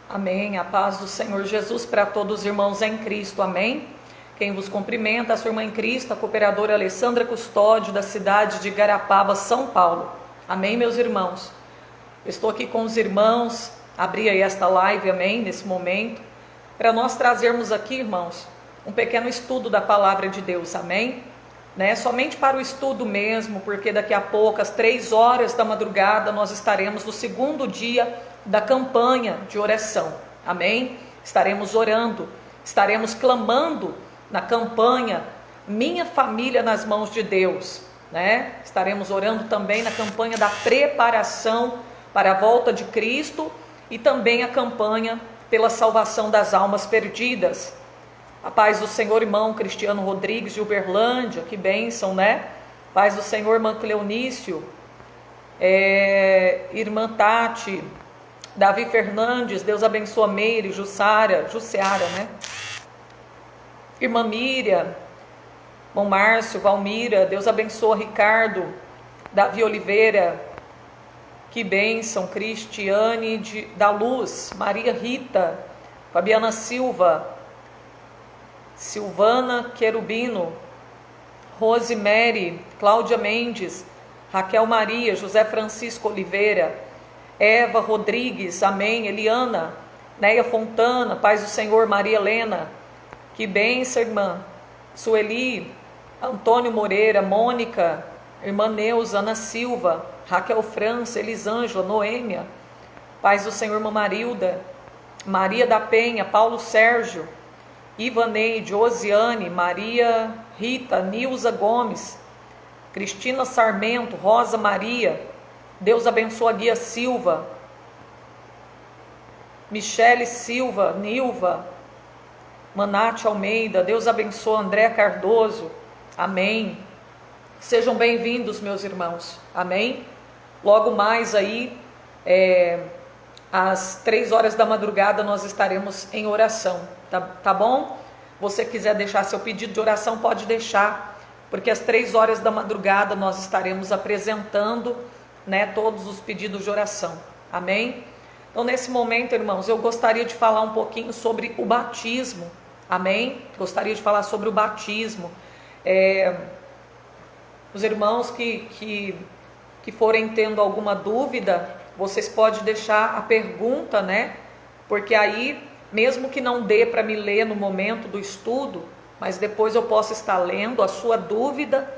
Amém. A paz do Senhor Jesus para todos os irmãos em Cristo. Amém. Quem vos cumprimenta, a sua irmã em Cristo, a cooperadora Alessandra Custódio, da cidade de Igarapava, São Paulo. Amém, meus irmãos. Estou aqui com os irmãos, abri aí esta live, amém, nesse momento, para nós trazermos aqui, irmãos, um pequeno estudo da palavra de Deus, amém? Somente para o estudo mesmo, porque daqui a pouco, às 3 horas da madrugada, nós estaremos no segundo dia da campanha de oração, amém? Estaremos orando, estaremos clamando na campanha Minha Família nas Mãos de Deus, Estaremos orando também na campanha da preparação para a volta de Cristo e também a campanha pela salvação das almas perdidas. A paz do Senhor, irmão Cristiano Rodrigues de Uberlândia, que bênção, Paz do Senhor, irmã Cleonício, irmã Tati, Davi Fernandes, Deus abençoa Meire, Jussiara, Irmã Miriam, irmão Márcio, Valmira, Deus abençoa Ricardo, Davi Oliveira, que bênção, Cristiane da Luz, Maria Rita, Fabiana Silva, Silvana Querubino, Rosemary, Cláudia Mendes, Raquel Maria, José Francisco Oliveira, Eva Rodrigues, amém, Eliana, Neia Fontana, paz do Senhor, Maria Helena, que bênção, irmã, Sueli, Antônio Moreira, Mônica, irmã Neuza, Ana Silva, Raquel França, Elisângela, Noêmia, paz do Senhor, irmã Marilda, Maria da Penha, Paulo Sérgio, Ivaneide, Osiane, Maria Rita, Nilza Gomes, Cristina Sarmento, Rosa Maria, Deus abençoa Guia Silva, Michele Silva, Nilva, Manate Almeida, Deus abençoa André Cardoso, amém. Sejam bem-vindos, meus irmãos, amém. Logo mais aí, às 3 horas da madrugada, nós estaremos em oração, tá bom? Você quiser deixar seu pedido de oração, pode deixar, porque às 3 horas da madrugada nós estaremos apresentando, todos os pedidos de oração, amém? Então, nesse momento, irmãos, eu gostaria de falar um pouquinho sobre o batismo, amém? Gostaria de falar sobre o batismo. Os irmãos que forem tendo alguma dúvida, vocês podem deixar a pergunta, Porque aí, mesmo que não dê para me ler no momento do estudo, mas depois eu posso estar lendo a sua dúvida,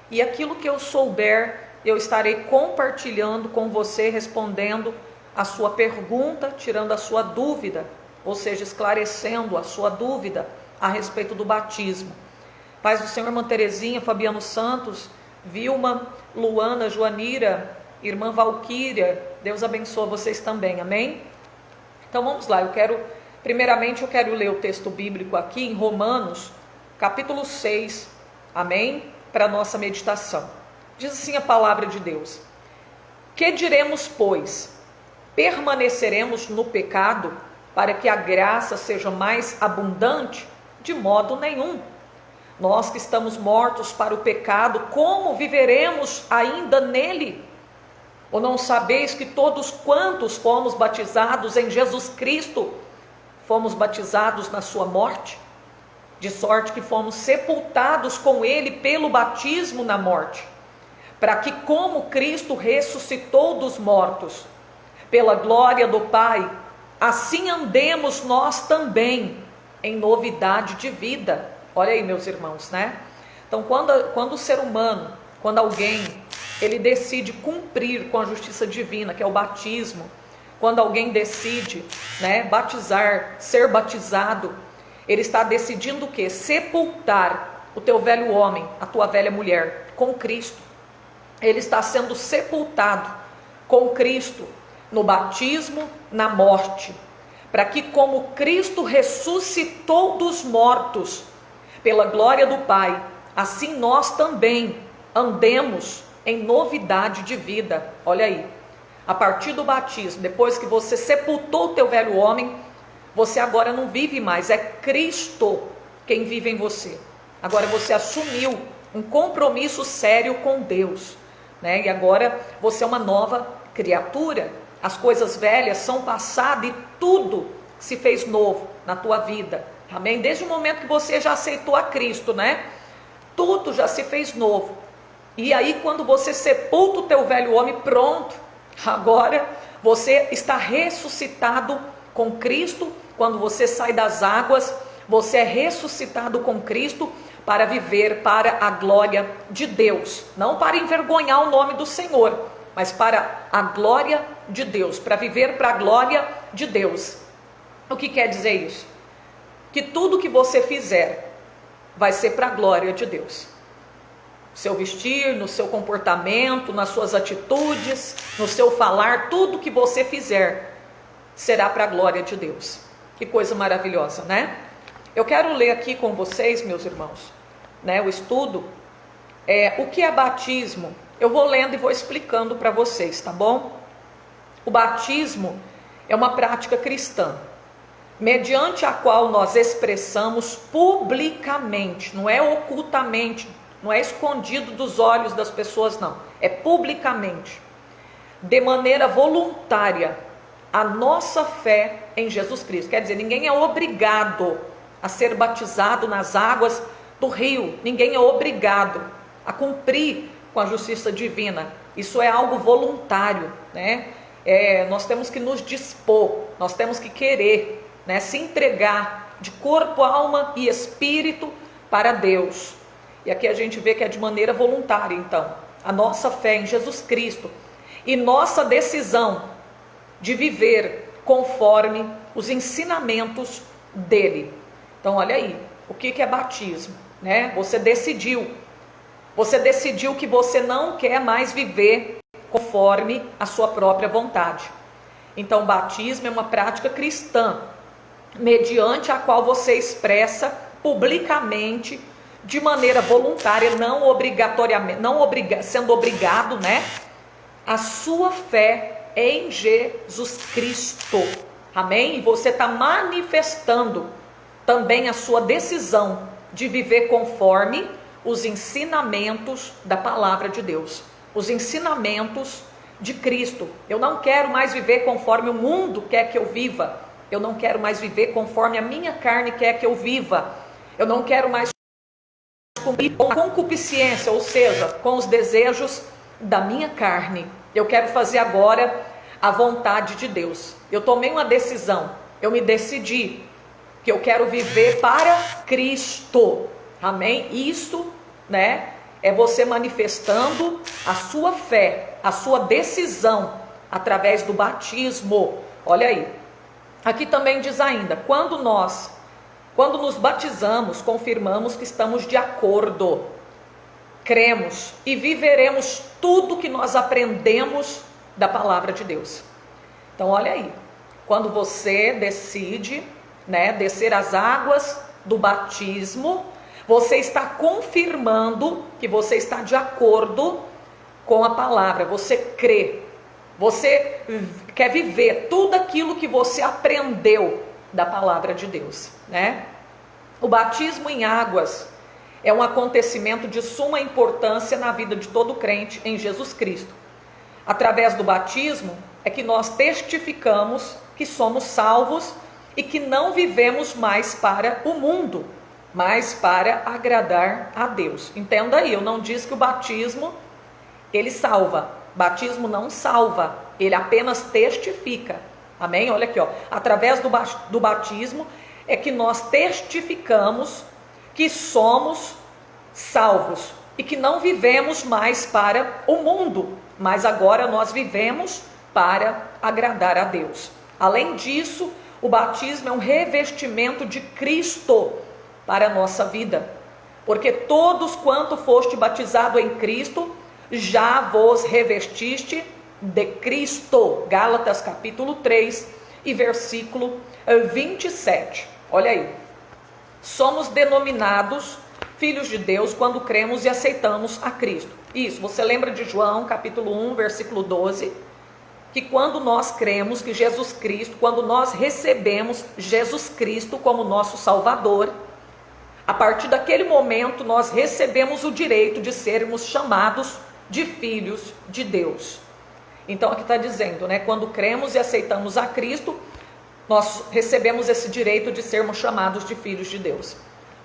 e aquilo que eu souber, eu estarei compartilhando com você, respondendo a sua pergunta, tirando a sua dúvida, ou seja, esclarecendo a sua dúvida a respeito do batismo. Paz do Senhor, irmã Terezinha, Fabiano Santos, Vilma, Luana, Joanira, irmã Valquíria, Deus abençoa vocês também, amém? Então vamos lá, primeiramente eu quero ler o texto bíblico aqui em Romanos, capítulo 6, amém? Para a nossa meditação. Diz assim a palavra de Deus: que diremos, pois? Permaneceremos no pecado para que a graça seja mais abundante? De modo nenhum. Nós que estamos mortos para o pecado, como viveremos ainda nele? Ou não sabeis que todos quantos fomos batizados em Jesus Cristo, fomos batizados na sua morte? De sorte que fomos sepultados com ele pelo batismo na morte, para que, como Cristo ressuscitou dos mortos, pela glória do Pai, assim andemos nós também em novidade de vida. Olha aí, meus irmãos, Então, quando o ser humano, quando alguém, ele decide cumprir com a justiça divina, que é o batismo, quando alguém decide, batizar, ser batizado, ele está decidindo o quê? Sepultar o teu velho homem, a tua velha mulher, com Cristo. Ele está sendo sepultado com Cristo no batismo, na morte, para que, como Cristo ressuscitou dos mortos, pela glória do Pai, assim nós também andemos em novidade de vida. Olha aí, a partir do batismo, depois que você sepultou o teu velho homem, você agora não vive mais, é Cristo quem vive em você. Agora você assumiu um compromisso sério com Deus, E agora você é uma nova criatura. As coisas velhas são passadas e tudo se fez novo na tua vida. Amém? Desde o momento que você já aceitou a Cristo, né? Tudo já se fez novo. E aí quando você sepulta o teu velho homem, pronto, agora você está ressuscitado com Cristo. Quando você sai das águas, você é ressuscitado com Cristo para viver para a glória de Deus. Não para envergonhar o nome do Senhor, mas para a glória de Deus, para viver para a glória de Deus. O que quer dizer isso? Que tudo que você fizer vai ser para a glória de Deus. Seu vestir, no seu comportamento, nas suas atitudes, no seu falar, tudo que você fizer será para a glória de Deus. Que coisa maravilhosa, né? Eu quero ler aqui com vocês, meus irmãos, né, o estudo, o que é batismo. Eu vou lendo e vou explicando para vocês, tá bom? O batismo é uma prática cristã, mediante a qual nós expressamos publicamente, não é ocultamente, não é escondido dos olhos das pessoas, não, é publicamente, de maneira voluntária, a nossa fé em Jesus Cristo. Quer dizer, ninguém é obrigado a ser batizado nas águas do rio, ninguém é obrigado a cumprir com a justiça divina. Isso é algo voluntário, né? Nós temos que nos dispor, nós temos que querer, né, se entregar de corpo, alma e espírito para Deus. E aqui a gente vê que é de maneira voluntária, então, a nossa fé em Jesus Cristo e nossa decisão de viver conforme os ensinamentos dele. Então, olha aí, o que é batismo, né? Você decidiu que você não quer mais viver conforme a sua própria vontade. Então, batismo é uma prática cristã, mediante a qual você expressa publicamente, de maneira voluntária, não obrigatoriamente, sendo obrigado, né, a sua fé em Jesus Cristo. Amém? E você está manifestando também a sua decisão de viver conforme os ensinamentos da palavra de Deus, os ensinamentos de Cristo. Eu não quero mais viver conforme o mundo quer que eu viva. Eu não quero mais viver conforme a minha carne quer que eu viva. Eu não quero mais cumprir com a concupiscência, ou seja, com os desejos da minha carne. Eu quero fazer agora a vontade de Deus. Eu tomei uma decisão, eu me decidi que eu quero viver para Cristo. Amém? Isso, né, é você manifestando a sua fé, a sua decisão através do batismo. Olha aí. Aqui também diz ainda, quando nos batizamos, confirmamos que estamos de acordo, cremos e viveremos tudo que nós aprendemos da palavra de Deus. Então olha aí, quando você decide, né, descer as águas do batismo, você está confirmando que você está de acordo com a palavra, você crê, você quer viver tudo aquilo que você aprendeu da palavra de Deus, né? O batismo em águas é um acontecimento de suma importância na vida de todo crente em Jesus Cristo. Através do batismo é que nós testificamos que somos salvos e que não vivemos mais para o mundo, mas para agradar a Deus. Entenda aí, eu não disse que o batismo ele salva. Batismo não salva, ele apenas testifica. Amém? Olha aqui, ó. Através do batismo é que nós testificamos que somos salvos e que não vivemos mais para o mundo, mas agora nós vivemos para agradar a Deus. Além disso, o batismo é um revestimento de Cristo para a nossa vida, porque todos quanto foste batizado em Cristo, já vos revestiste de Cristo. Gálatas capítulo 3 e versículo 27. Olha aí. Somos denominados filhos de Deus quando cremos e aceitamos a Cristo. Isso, você lembra de João capítulo 1, versículo 12? Que quando nós cremos que Jesus Cristo, quando nós recebemos Jesus Cristo como nosso Salvador, a partir daquele momento nós recebemos o direito de sermos chamados de filhos de Deus. Então aqui está dizendo, né? Quando cremos e aceitamos a Cristo, nós recebemos esse direito de sermos chamados de filhos de Deus.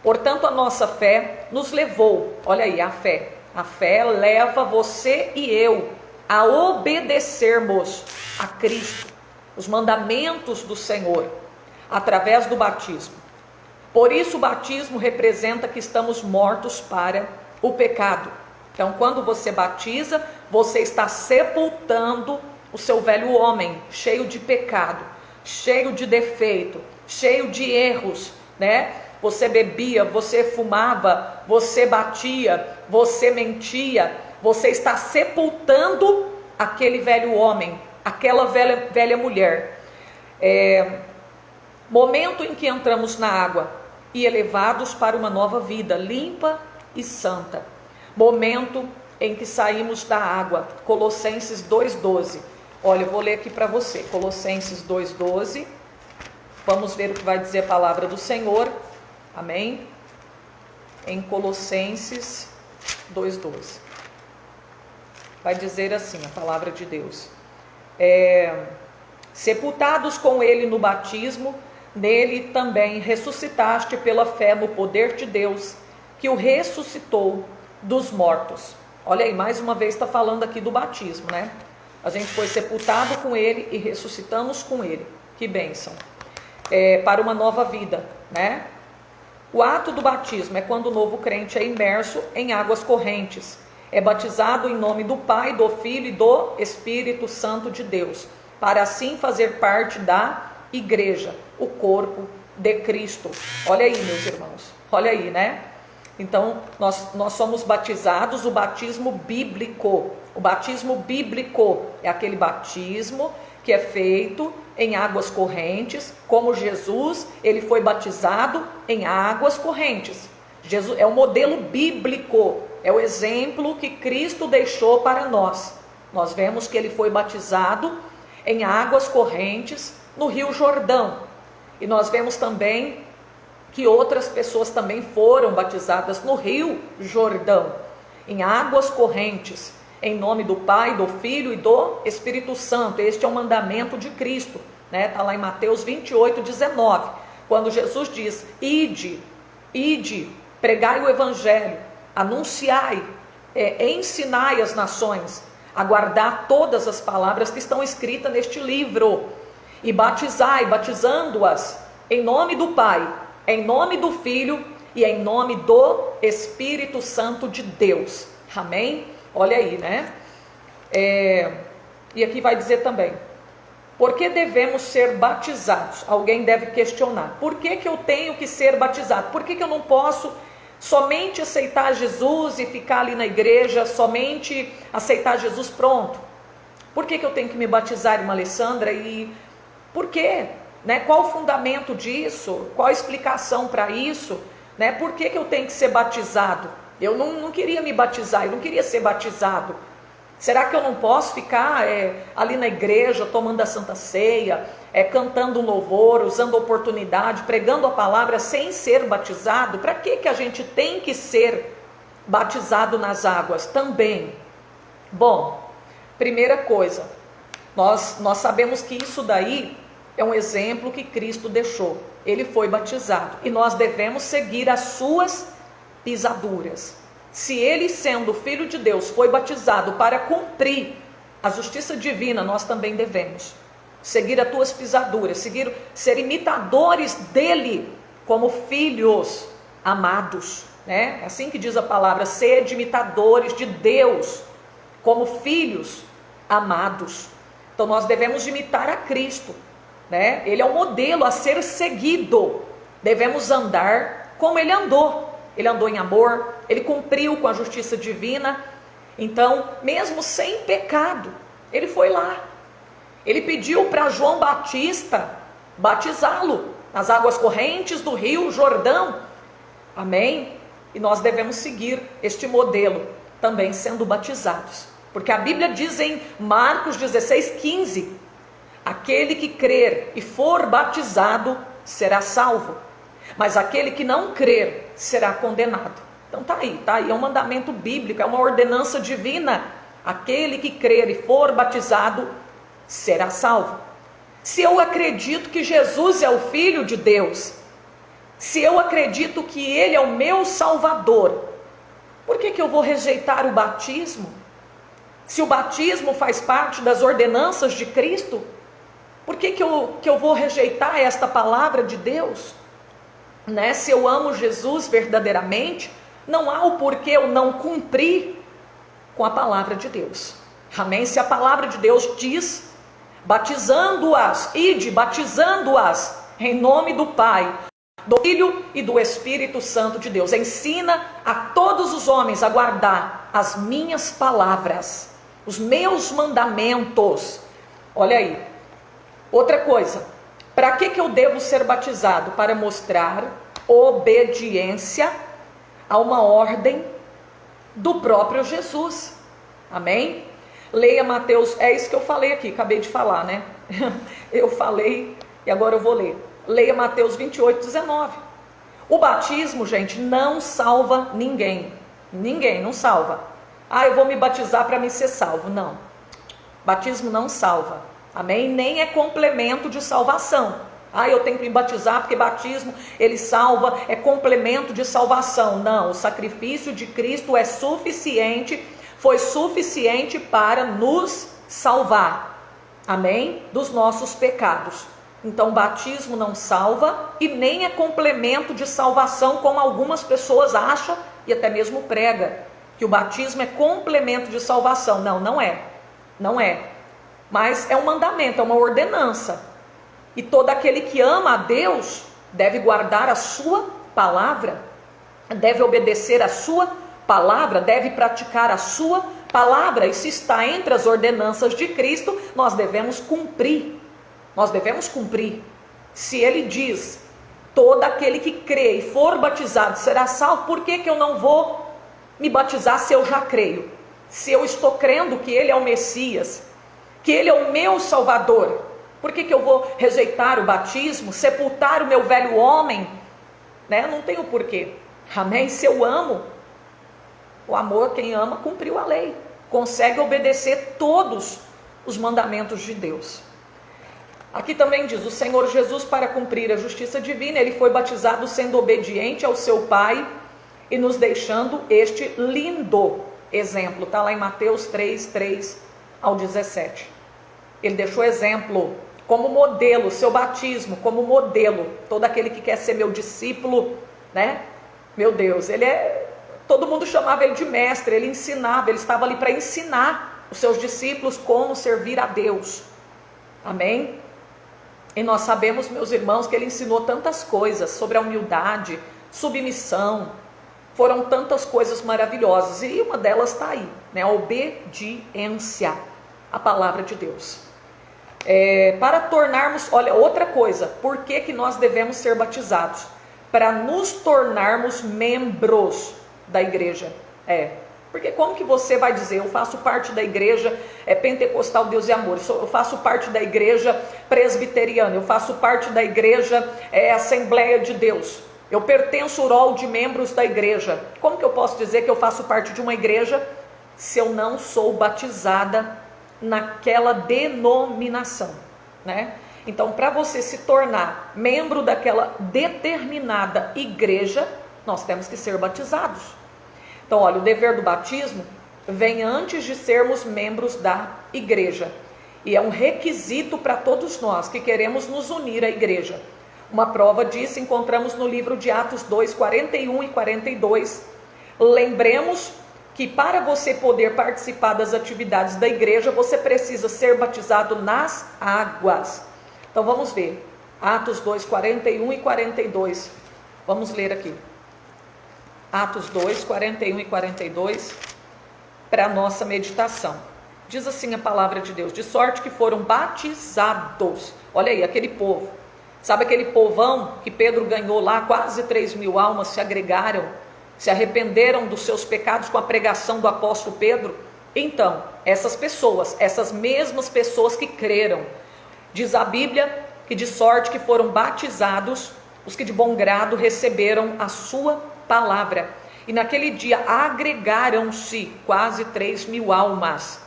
Portanto, a nossa fé nos levou, olha aí, a fé leva você e eu a obedecermos a Cristo, os mandamentos do Senhor, através do batismo. Por isso o batismo representa que estamos mortos para o pecado. Então, quando você batiza, você está sepultando o seu velho homem, cheio de pecado, cheio de defeito, cheio de erros, né? Você bebia, você fumava, você batia, você mentia, você está sepultando aquele velho homem, aquela velha mulher. Momento em que entramos na água e elevados para uma nova vida, limpa e santa. Momento em que saímos da água, Colossenses 2,12. Olha, eu vou ler aqui para você, Colossenses 2,12. Vamos ver o que vai dizer a palavra do Senhor. Amém? Em Colossenses 2,12. Vai dizer assim a palavra de Deus. Sepultados com ele no batismo, nele também ressuscitaste pela fé no poder de Deus, que o ressuscitou dos mortos. Olha aí, mais uma vez está falando aqui do batismo, né? A gente foi sepultado com ele e ressuscitamos com ele. Que bênção. Para uma nova vida, né? O ato do batismo é quando o novo crente é imerso em águas correntes. É batizado em nome do Pai, do Filho e do Espírito Santo de Deus, para assim fazer parte da igreja, o corpo de Cristo. Olha aí, meus irmãos, olha aí, né? Então, nós somos batizados, o batismo bíblico. O batismo bíblico é aquele batismo que é feito em águas correntes, como Jesus, ele foi batizado em águas correntes. Jesus é o modelo bíblico, é o exemplo que Cristo deixou para nós. Nós vemos que ele foi batizado em águas correntes no Rio Jordão. E nós vemos também que outras pessoas também foram batizadas no Rio Jordão, em águas correntes, em nome do Pai, do Filho e do Espírito Santo. Este é o mandamento de Cristo, né? Está lá em Mateus 28:19, quando Jesus diz: ide, pregai o Evangelho, anunciai, ensinai as nações a guardar todas as palavras que estão escritas neste livro, e batizai, batizando-as em nome do Pai, em nome do Filho e em nome do Espírito Santo de Deus. Amém? Olha aí, né? E aqui vai dizer também: por que devemos ser batizados? Alguém deve questionar: por que eu tenho que ser batizado? Por que eu não posso somente aceitar Jesus e ficar ali na igreja, somente aceitar Jesus, pronto? Por que eu tenho que me batizar, irmã Alessandra? E por quê? Né? Qual o fundamento disso? Qual a explicação para isso? Né? Por que eu tenho que ser batizado? Eu não queria me batizar, eu não queria ser batizado. Será que eu não posso ficar ali na igreja, tomando a Santa Ceia, cantando um louvor, usando a oportunidade, pregando a palavra sem ser batizado? Para que a gente tem que ser batizado nas águas também? Bom, primeira coisa, nós sabemos que isso daí é um exemplo que Cristo deixou. Ele foi batizado e nós devemos seguir as suas pisaduras. Se ele, sendo filho de Deus, foi batizado para cumprir a justiça divina, nós também devemos seguir as tuas pisaduras, ser imitadores dele como filhos amados, né? É assim que diz a palavra: sede imitadores de Deus como filhos amados. Então nós devemos imitar a Cristo, né? Ele é o modelo a ser seguido. Devemos andar como ele andou. Ele andou em amor, ele cumpriu com a justiça divina. Então, mesmo sem pecado, ele foi lá. Ele pediu para João Batista batizá-lo nas águas correntes do Rio Jordão. Amém? E nós devemos seguir este modelo, também sendo batizados. Porque a Bíblia diz em Marcos 16:15, aquele que crer e for batizado será salvo, mas aquele que não crer será condenado. Então tá aí, é um mandamento bíblico, é uma ordenança divina. Aquele que crer e for batizado será salvo. Se eu acredito que Jesus é o Filho de Deus, se eu acredito que Ele é o meu Salvador, por que eu vou rejeitar o batismo? Se o batismo faz parte das ordenanças de Cristo, por que eu vou rejeitar esta palavra de Deus? Né? Se eu amo Jesus verdadeiramente, não há o porquê eu não cumprir com a palavra de Deus. Amém? Se a palavra de Deus diz, batizando-as em nome do Pai, do Filho e do Espírito Santo de Deus. Ensina a todos os homens a guardar as minhas palavras, os meus mandamentos. Olha aí, outra coisa, para que eu devo ser batizado? Para mostrar obediência a uma ordem do próprio Jesus. Amém? Leia Mateus, é isso que eu falei aqui, acabei de falar, né? Eu falei e agora eu vou ler. Leia Mateus 28:19. O batismo, gente, não salva ninguém. Ninguém, não salva. Eu vou me batizar para me ser salvo. Não. Batismo não salva. Amém? Nem é complemento de salvação. Eu tenho que me batizar porque batismo, ele salva, é complemento de salvação. Não, o sacrifício de Cristo é suficiente, foi suficiente para nos salvar. Amém? Dos nossos pecados. Então, batismo não salva e nem é complemento de salvação, como algumas pessoas acham e até mesmo prega, que o batismo é complemento de salvação. Não, não é. Não é. Mas é um mandamento, é uma ordenança. E todo aquele que ama a Deus deve guardar a sua palavra, deve obedecer a sua palavra, deve praticar a sua palavra. E se está entre as ordenanças de Cristo, nós devemos cumprir. Nós devemos cumprir. Se ele diz, todo aquele que crê e for batizado será salvo, por que eu não vou me batizar se eu já creio? Se eu estou crendo que ele é o Messias, que ele é o meu Salvador, por que eu vou rejeitar o batismo, sepultar o meu velho homem? Né? Não tem o porquê. Amém? Se eu amo, o amor, quem ama, cumpriu a lei. Consegue obedecer todos os mandamentos de Deus. Aqui também diz, o Senhor Jesus, para cumprir a justiça divina, ele foi batizado sendo obediente ao seu Pai e nos deixando este lindo exemplo. Está lá em Mateus 3 ao 17. Ele deixou exemplo como modelo, seu batismo como modelo. Todo aquele que quer ser meu discípulo, né? Meu Deus, todo mundo chamava ele de mestre, ele ensinava, ele estava ali para ensinar os seus discípulos como servir a Deus. Amém? E nós sabemos, meus irmãos, que ele ensinou tantas coisas sobre a humildade, submissão. Foram tantas coisas maravilhosas. E uma delas está aí, né? A obediência à palavra de Deus. Para tornarmos, olha, outra coisa, por que nós devemos ser batizados? Para nos tornarmos membros da igreja. Porque como que você vai dizer, eu faço parte da igreja pentecostal Deus e Amor, eu faço parte da igreja presbiteriana, eu faço parte da igreja Assembleia de Deus, eu pertenço ao rol de membros da igreja. Como que eu posso dizer que eu faço parte de uma igreja se eu não sou batizada naquela denominação, né? Então, para você se tornar membro daquela determinada igreja, nós temos que ser batizados. Então, olha, o dever do batismo vem antes de sermos membros da igreja. E é um requisito para todos nós que queremos nos unir à igreja. Uma prova disso encontramos no livro de Atos 2, 41 e 42. Lembremos que para você poder participar das atividades da igreja, você precisa ser batizado nas águas. Então vamos ver. Atos 2, 41 e 42. Vamos ler aqui. Atos 2, 41 e 42, para a nossa meditação. Diz assim a palavra de Deus, de sorte que foram batizados. Olha aí, aquele povo. Sabe aquele povão que Pedro ganhou lá? Quase 3.000 almas se agregaram, se arrependeram dos seus pecados com a pregação do apóstolo Pedro. Então, essas pessoas, essas mesmas pessoas que creram, diz a Bíblia que de sorte que foram batizados os que de bom grado receberam a sua palavra. E naquele dia agregaram-se quase 3.000 almas.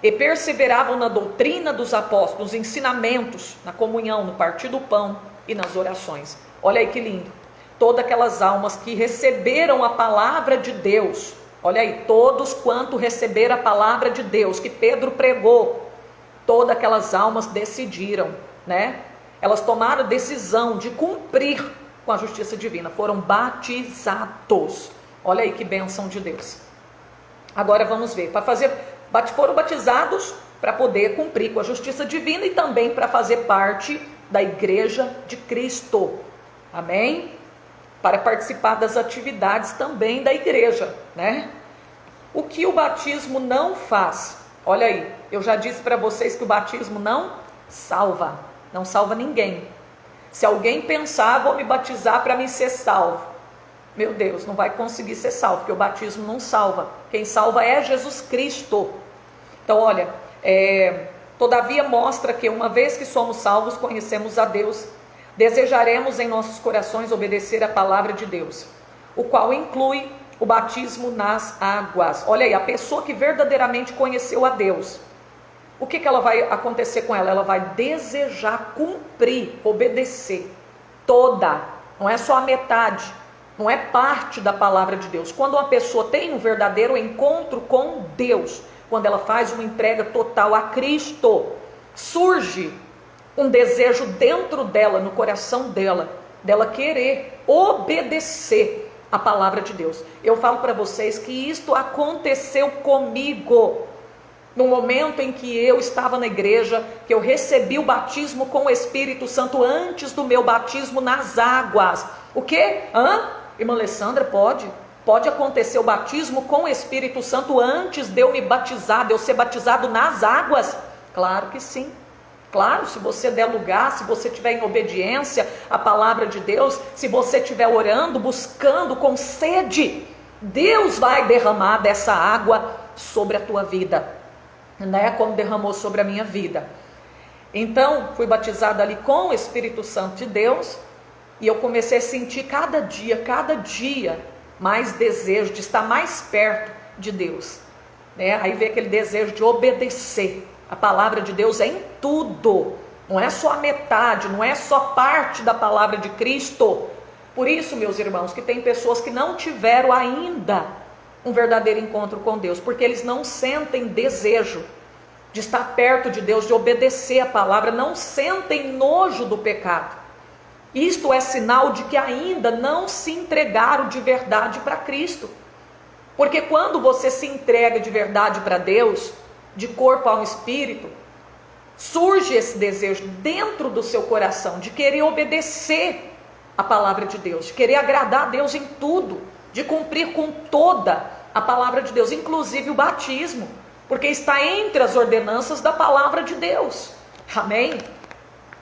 e perseveravam na doutrina dos apóstolos, nos ensinamentos, na comunhão, no partir do pão e nas orações. Olha aí que lindo. Todas aquelas almas que receberam a palavra de Deus, olha aí, todos quanto receberam a palavra de Deus, que Pedro pregou, todas aquelas almas decidiram, né? Elas tomaram a decisão de cumprir com a justiça divina, foram batizados. Olha aí que bênção de Deus. Agora vamos ver, foram batizados para poder cumprir com a justiça divina e também para fazer parte da igreja de Cristo. Amém? Para participar das atividades também da igreja, né? O que o batismo não faz? Olha aí, eu já disse para vocês que o batismo não salva ninguém. Se alguém pensar, vou me batizar para me ser salvo, meu Deus, não vai conseguir ser salvo, porque o batismo não salva. Quem salva é Jesus Cristo. Então olha, todavia mostra que uma vez que somos salvos, conhecemos a Deus, desejaremos em nossos corações obedecer a palavra de Deus, o qual inclui o batismo nas águas. Olha aí, a pessoa que verdadeiramente conheceu a Deus, o que ela vai acontecer com ela? Ela vai desejar cumprir, obedecer toda, não é só a metade, não é parte da palavra de Deus. Quando uma pessoa tem um verdadeiro encontro com Deus, quando ela faz uma entrega total a Cristo, surge um desejo dentro dela, no coração dela querer obedecer a palavra de Deus. Eu falo para vocês que isto aconteceu comigo, no momento em que eu estava na igreja, que eu recebi o batismo com o Espírito Santo antes do meu batismo nas águas. O quê? Irmã Alessandra, pode acontecer o batismo com o Espírito Santo antes de eu me batizar, de eu ser batizado nas águas? Claro que sim. Claro, se você der lugar, se você estiver em obediência à palavra de Deus, se você estiver orando, buscando com sede, Deus vai derramar dessa água sobre a tua vida, né? Como derramou sobre a minha vida. Então, fui batizada ali com o Espírito Santo de Deus, e eu comecei a sentir cada dia, mais desejo de estar mais perto de Deus, né? Aí veio aquele desejo de obedecer. A palavra de Deus é em tudo, não é só a metade, não é só parte da palavra de Cristo. Por isso, meus irmãos, que tem pessoas que não tiveram ainda um verdadeiro encontro com Deus, porque eles não sentem desejo de estar perto de Deus, de obedecer a palavra, não sentem nojo do pecado. Isto é sinal de que ainda não se entregaram de verdade para Cristo. Porque quando você se entrega de verdade para Deus, de corpo ao espírito, surge esse desejo dentro do seu coração de querer obedecer a palavra de Deus, de querer agradar a Deus em tudo, de cumprir com toda a palavra de Deus, inclusive o batismo, porque está entre as ordenanças da palavra de Deus. Amém?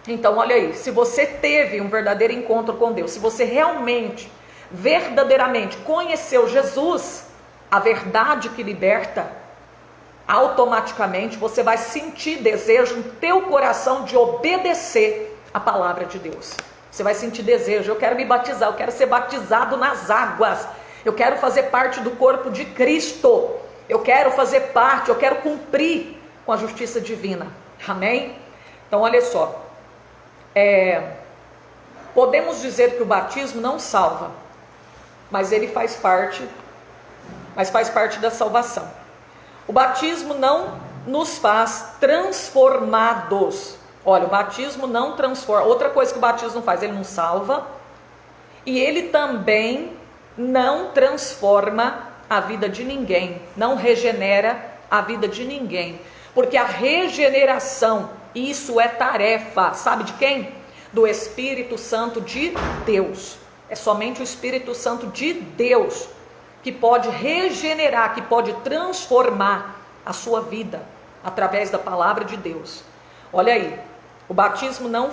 Então olha aí, se você teve um verdadeiro encontro com Deus, se você realmente, verdadeiramente conheceu Jesus, a verdade que liberta, automaticamente você vai sentir desejo no teu coração de obedecer a palavra de Deus. Você vai sentir desejo, eu quero me batizar, eu quero ser batizado nas águas, eu quero fazer parte do corpo de Cristo, eu quero fazer parte, eu quero cumprir com a justiça divina. Amém? Então olha só, podemos dizer que o batismo não salva, mas ele faz parte da salvação. O batismo não nos faz transformados. Olha, o batismo não transforma. Outra coisa que o batismo não faz, ele não salva, e ele também não transforma a vida de ninguém, não regenera a vida de ninguém, porque a regeneração, isso é tarefa, sabe de quem? Do Espírito Santo de Deus. É somente o Espírito Santo de Deus que pode regenerar, que pode transformar a sua vida através da palavra de Deus. Olha aí, o batismo não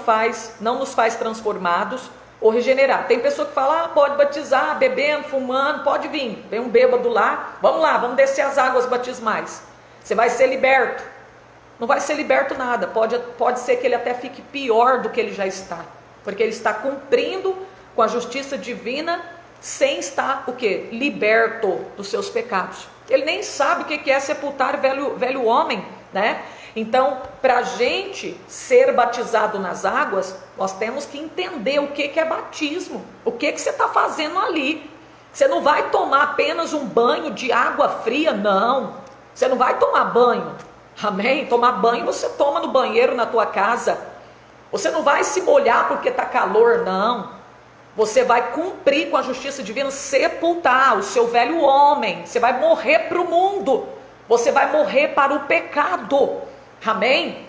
nos faz transformados ou regenerar. Tem pessoa que fala, pode batizar bebendo, fumando, pode vir, vem um bêbado lá, vamos descer as águas batismais, você vai ser liberto. Não vai ser liberto nada, pode ser que ele até fique pior do que ele já está, porque ele está cumprindo com a justiça divina, sem estar o quê? Liberto dos seus pecados. Ele nem sabe o que é sepultar o velho homem, né? Então, para a gente ser batizado nas águas, nós temos que entender o que é batismo, o que você está fazendo ali. Você não vai tomar apenas um banho de água fria, não. Você não vai tomar banho, amém? Tomar banho você toma no banheiro na tua casa. Você não vai se molhar porque está calor, não. Você vai cumprir com a justiça divina, sepultar o seu velho homem. Você vai morrer para o mundo. Você vai morrer para o pecado. Amém?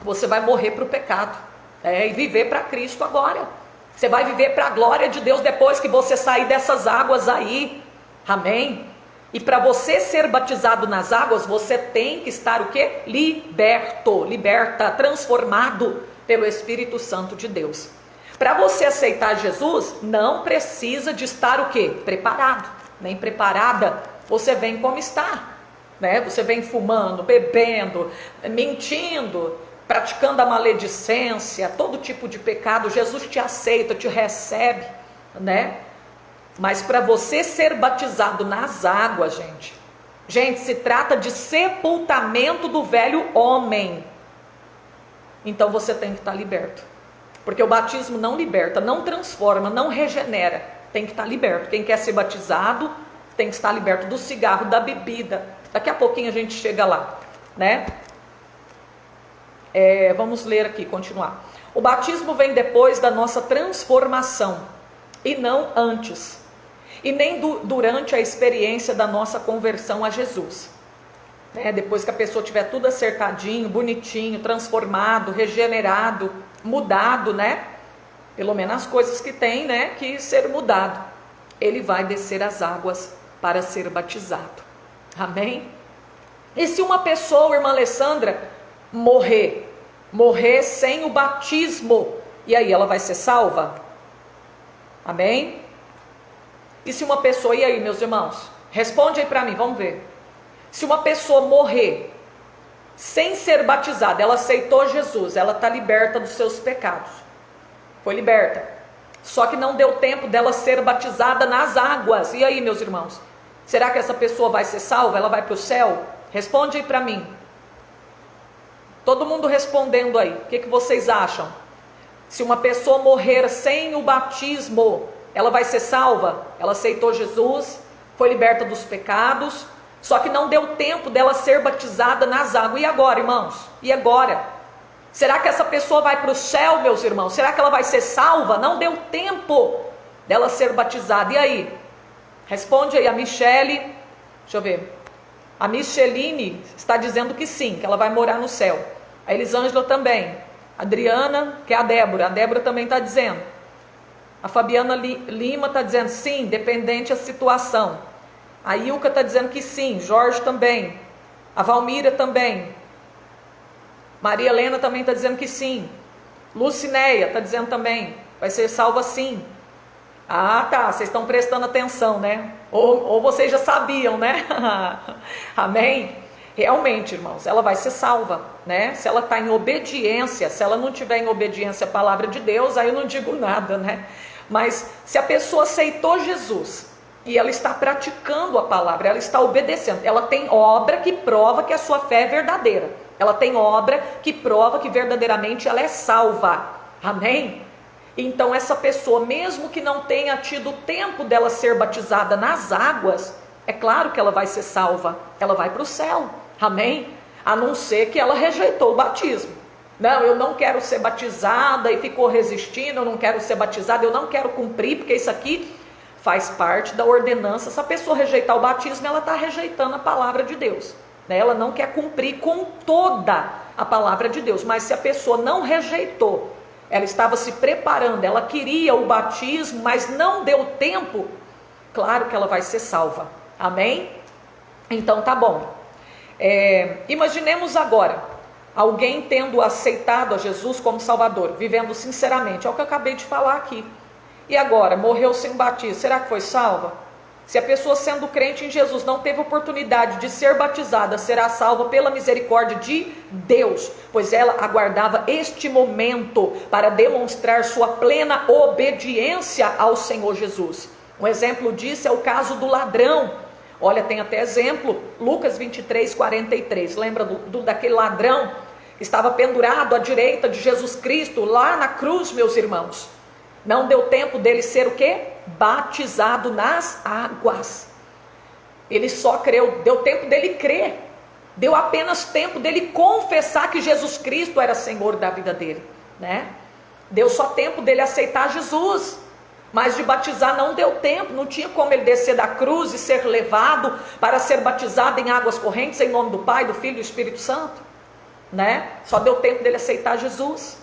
Você vai morrer para o pecado. E viver para Cristo agora. Você vai viver para a glória de Deus depois que você sair dessas águas aí. Amém? E para você ser batizado nas águas, você tem que estar o quê? Liberta, transformado pelo Espírito Santo de Deus. Para você aceitar Jesus, não precisa de estar o quê? Preparado, nem preparada. Você vem como está, né? Você vem fumando, bebendo, mentindo, praticando a maledicência, todo tipo de pecado. Jesus te aceita, te recebe, né? Mas para você ser batizado nas águas, gente, se trata de sepultamento do velho homem. Então você tem que estar liberto. Porque o batismo não liberta, não transforma, não regenera. Tem que estar liberto. Quem quer ser batizado tem que estar liberto do cigarro, da bebida. Daqui a pouquinho a gente chega lá, né? Vamos ler aqui, continuar. O batismo vem depois da nossa transformação e não antes. E nem durante a experiência da nossa conversão a Jesus. Depois que a pessoa tiver tudo acertadinho, bonitinho, transformado, regenerado, mudado, né? Pelo menos as coisas que tem, né, que ser mudado. Ele vai descer as águas para ser batizado. Amém? E se uma pessoa, irmã Alessandra, morrer sem o batismo, e aí ela vai ser salva? Amém? E se uma pessoa, e aí meus irmãos? Responde aí para mim, vamos ver. Se uma pessoa morrer sem ser batizada, ela aceitou Jesus, ela está liberta dos seus pecados. Foi liberta. Só que não deu tempo dela ser batizada nas águas. E aí, meus irmãos? Será que essa pessoa vai ser salva? Ela vai para o céu? Responde aí para mim. Todo mundo respondendo aí. O que vocês acham? Se uma pessoa morrer sem o batismo, ela vai ser salva? Ela aceitou Jesus, foi liberta dos pecados, só que não deu tempo dela ser batizada nas águas. E agora, irmãos? E agora? Será que essa pessoa vai para o céu, meus irmãos? Será que ela vai ser salva? Não deu tempo dela ser batizada. E aí? Responde aí a Michele. Deixa eu ver. A Micheline está dizendo que sim, que ela vai morar no céu. A Elisângela também. A Adriana, que é a Débora também está dizendo. A Fabiana Lima está dizendo sim, dependente da situação. A Ilka está dizendo que sim, Jorge também. A Valmira também. Maria Helena também está dizendo que sim. Lucinéia está dizendo também, vai ser salva sim. Ah, tá, vocês estão prestando atenção, né? Ou vocês já sabiam, né? Amém? Realmente, irmãos, ela vai ser salva, né? Se ela está em obediência, se ela não tiver em obediência à palavra de Deus, aí eu não digo nada, né? Mas se a pessoa aceitou Jesus e ela está praticando a palavra, ela está obedecendo, ela tem obra que prova que a sua fé é verdadeira. Ela tem obra que prova que verdadeiramente ela é salva. Amém? Então essa pessoa, mesmo que não tenha tido tempo dela ser batizada nas águas, é claro que ela vai ser salva. Ela vai para o céu. Amém? A não ser que ela rejeitou o batismo. Não, eu não quero ser batizada e ficou resistindo, eu não quero ser batizada, eu não quero cumprir, porque isso aqui faz parte da ordenança. Se a pessoa rejeitar o batismo, ela está rejeitando a palavra de Deus. Ela não quer cumprir com toda a palavra de Deus. Mas se a pessoa não rejeitou, ela estava se preparando, ela queria o batismo, mas não deu tempo, claro que ela vai ser salva. Amém? Então tá bom. Imaginemos agora alguém tendo aceitado a Jesus como Salvador, vivendo sinceramente, é o que eu acabei de falar aqui. E agora, morreu sem batismo, será que foi salva? Se a pessoa sendo crente em Jesus não teve oportunidade de ser batizada, será salva pela misericórdia de Deus, pois ela aguardava este momento para demonstrar sua plena obediência ao Senhor Jesus. Um exemplo disso é o caso do ladrão. Olha, tem até exemplo, Lucas 23, 43. Lembra daquele ladrão que estava pendurado à direita de Jesus Cristo, lá na cruz, meus irmãos? Não deu tempo dele ser o quê? Batizado nas águas. Ele só creu, deu tempo dele crer. Deu apenas tempo dele confessar que Jesus Cristo era Senhor da vida dele, né? Deu só tempo dele aceitar Jesus. Mas de batizar não deu tempo, não tinha como ele descer da cruz e ser levado para ser batizado em águas correntes, em nome do Pai, do Filho e do Espírito Santo, né? Só deu tempo dele aceitar Jesus.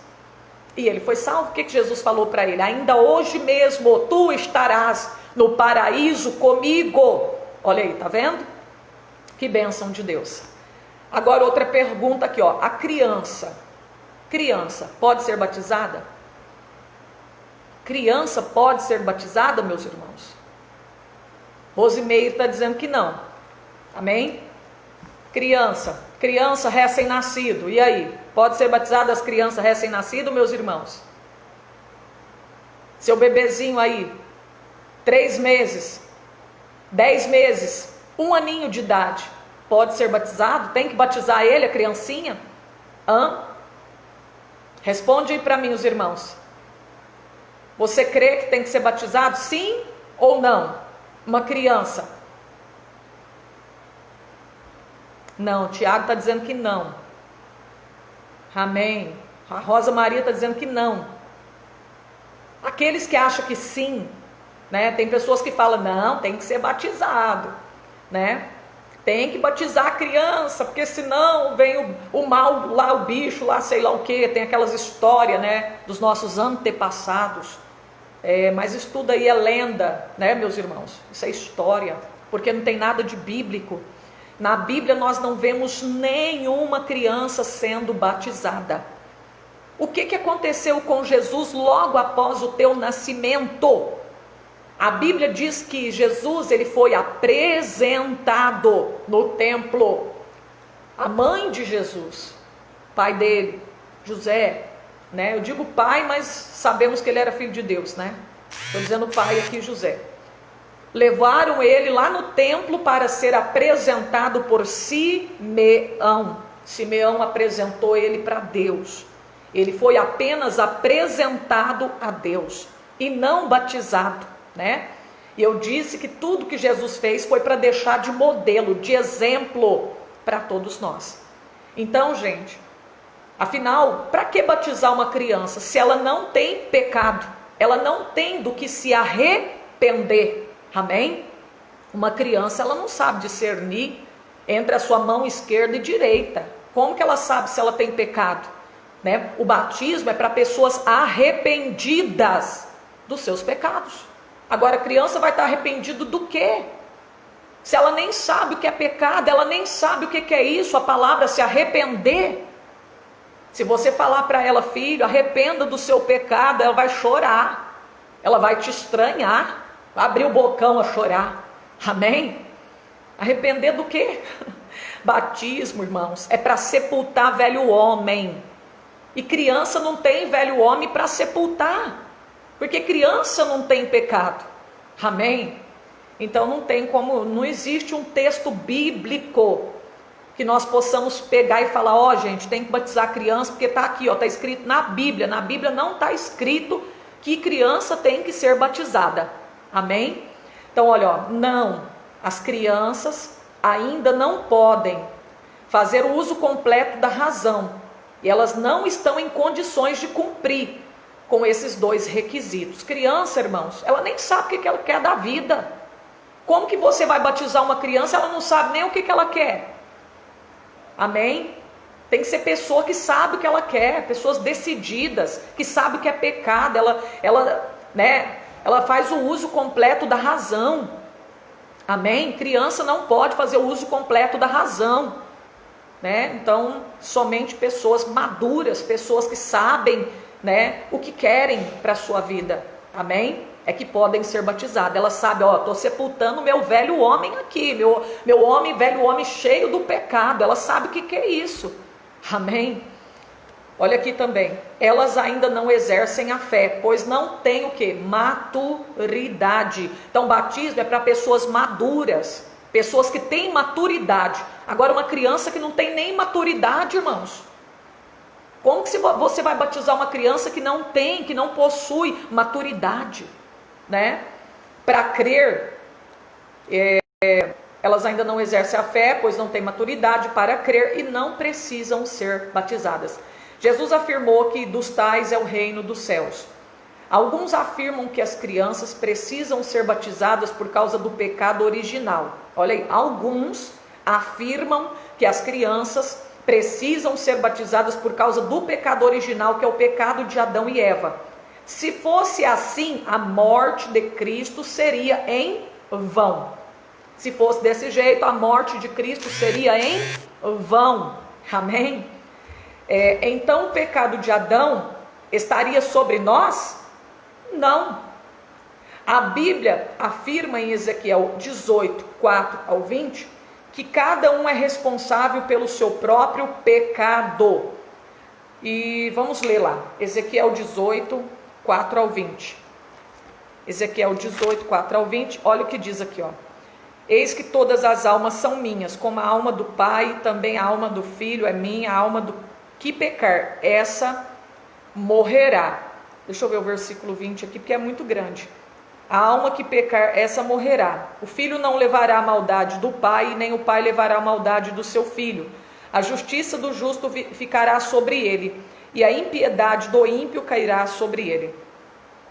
E ele foi salvo. O que Jesus falou para ele? Ainda hoje mesmo tu estarás no paraíso comigo. Olha aí, tá vendo? Que bênção de Deus. Agora outra pergunta aqui, ó. A criança pode ser batizada? Criança pode ser batizada, meus irmãos? Rosimeire está dizendo que não. Amém? Criança recém-nascido, e aí? Pode ser batizada as crianças recém-nascidas, meus irmãos? Seu bebezinho aí, 3 meses, 10 meses, 1 aninho de idade, pode ser batizado? Tem que batizar ele, a criancinha? Responde aí para mim, os irmãos. Você crê que tem que ser batizado? Sim ou não? Uma criança? Não, Tiago está dizendo que não. Amém. A Rosa Maria está dizendo que não. Aqueles que acham que sim, né? Tem pessoas que falam, não, tem que ser batizado, né? Tem que batizar a criança, porque senão vem o mal lá, o bicho lá, sei lá o que. Tem aquelas histórias, né, dos nossos antepassados. Mas isso tudo aí é lenda, né, meus irmãos? Isso é história, porque não tem nada de bíblico. Na Bíblia nós não vemos nenhuma criança sendo batizada. O que aconteceu com Jesus logo após o teu nascimento? A Bíblia diz que Jesus, ele foi apresentado no templo. A mãe de Jesus, pai dele, José, né? Eu digo pai, mas sabemos que ele era filho de Deus, né? Estou dizendo pai aqui, José. Levaram ele lá no templo para ser apresentado por Simeão. Simeão apresentou ele para Deus. Ele foi apenas apresentado a Deus e não batizado, né? E eu disse que tudo que Jesus fez foi para deixar de modelo, de exemplo para todos nós. Então, gente, afinal, para que batizar uma criança se ela não tem pecado? Ela não tem do que se arrepender. Amém? Uma criança, ela não sabe discernir entre a sua mão esquerda e direita. Como que ela sabe se ela tem pecado? Né? O batismo é para pessoas arrependidas dos seus pecados. Agora, a criança vai estar arrependida do quê? Se ela nem sabe o que é pecado, ela nem sabe o que é isso, a palavra se arrepender. Se você falar para ela, filho, arrependa do seu pecado, ela vai chorar, ela vai te estranhar, vai abrir o bocão a chorar. Amém? Arrepender do quê? Batismo, irmãos, é para sepultar velho homem. E criança não tem velho homem para sepultar, porque criança não tem pecado. Amém? Então não tem como, não existe um texto bíblico que nós possamos pegar e falar, ó, gente, tem que batizar a criança, porque está aqui, ó, está escrito na Bíblia não está escrito que criança tem que ser batizada. Amém? Então olha, ó, não, as crianças ainda não podem fazer o uso completo da razão, e elas não estão em condições de cumprir com esses 2 requisitos. Criança, irmãos, ela nem sabe o que ela quer da vida. Como que você vai batizar uma criança, ela não sabe nem o que ela quer? Amém? Tem que ser pessoa que sabe o que ela quer, pessoas decididas, que sabe o que é pecado, ela faz o uso completo da razão. Amém? Criança não pode fazer o uso completo da razão, né? Então, somente pessoas maduras, pessoas que sabem, né, o que querem para a sua vida, amém? É que podem ser batizadas. Ela sabe, ó, estou sepultando meu velho homem aqui, meu homem, velho homem cheio do pecado. Ela sabe o que é isso, amém? Olha aqui também, elas ainda não exercem a fé, pois não têm o que? Maturidade. Então batismo é para pessoas maduras, pessoas que têm maturidade. Agora, uma criança que não tem nem maturidade, irmãos, como que você vai batizar uma criança que não tem, que não possui maturidade, né? Para crer, elas ainda não exercem a fé, pois não têm maturidade para crer e não precisam ser batizadas. Jesus afirmou que dos tais é o reino dos céus. Alguns afirmam que as crianças precisam ser batizadas por causa do pecado original. Olha aí, alguns afirmam que as crianças precisam ser batizadas por causa do pecado original, que é o pecado de Adão e Eva. Se fosse assim, a morte de Cristo seria em vão. Se fosse desse jeito, a morte de Cristo seria em vão. Amém? Então o pecado de Adão estaria sobre nós? Não. A Bíblia afirma em Ezequiel 18, 4 ao 20, que cada um é responsável pelo seu próprio pecado. E vamos ler lá, Ezequiel 18, 4 ao 20. Ezequiel 18, 4 ao 20, olha o que diz aqui, ó. Eis que todas as almas são minhas, como a alma do Pai, também a alma do Filho é minha, a alma do que pecar, essa morrerá. Deixa eu ver o versículo 20 aqui, porque é muito grande. A alma que pecar, essa morrerá. O filho não levará a maldade do pai, nem o pai levará a maldade do seu filho. A justiça do justo ficará sobre ele, e a impiedade do ímpio cairá sobre ele.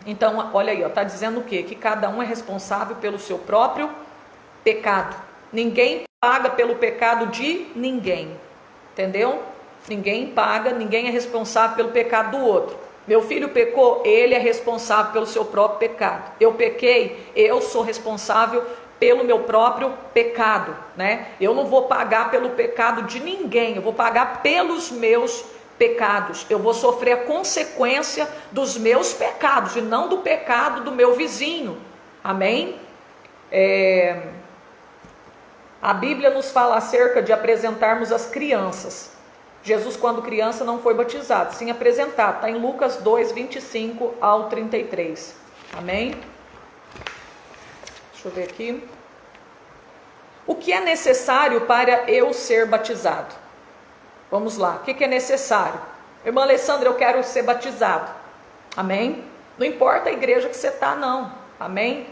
Então, olha aí, está dizendo o quê? Que cada um é responsável pelo seu próprio pecado. Ninguém paga pelo pecado de ninguém. Entendeu? Ninguém paga, ninguém é responsável pelo pecado do outro. Meu filho pecou, ele é responsável pelo seu próprio pecado. Eu pequei, eu sou responsável pelo meu próprio pecado, né? Eu não vou pagar pelo pecado de ninguém, eu vou pagar pelos meus pecados. Eu vou sofrer a consequência dos meus pecados e não do pecado do meu vizinho. Amém? A Bíblia nos fala acerca de apresentarmos as crianças. Jesus, quando criança, não foi batizado, sim apresentado. Está em Lucas 2, 25 ao 33. Amém? Deixa eu ver aqui. O que é necessário para eu ser batizado? Vamos lá. O que é necessário? Irmã Alessandra, eu quero ser batizado. Amém? Não importa a igreja que você está, não. Amém?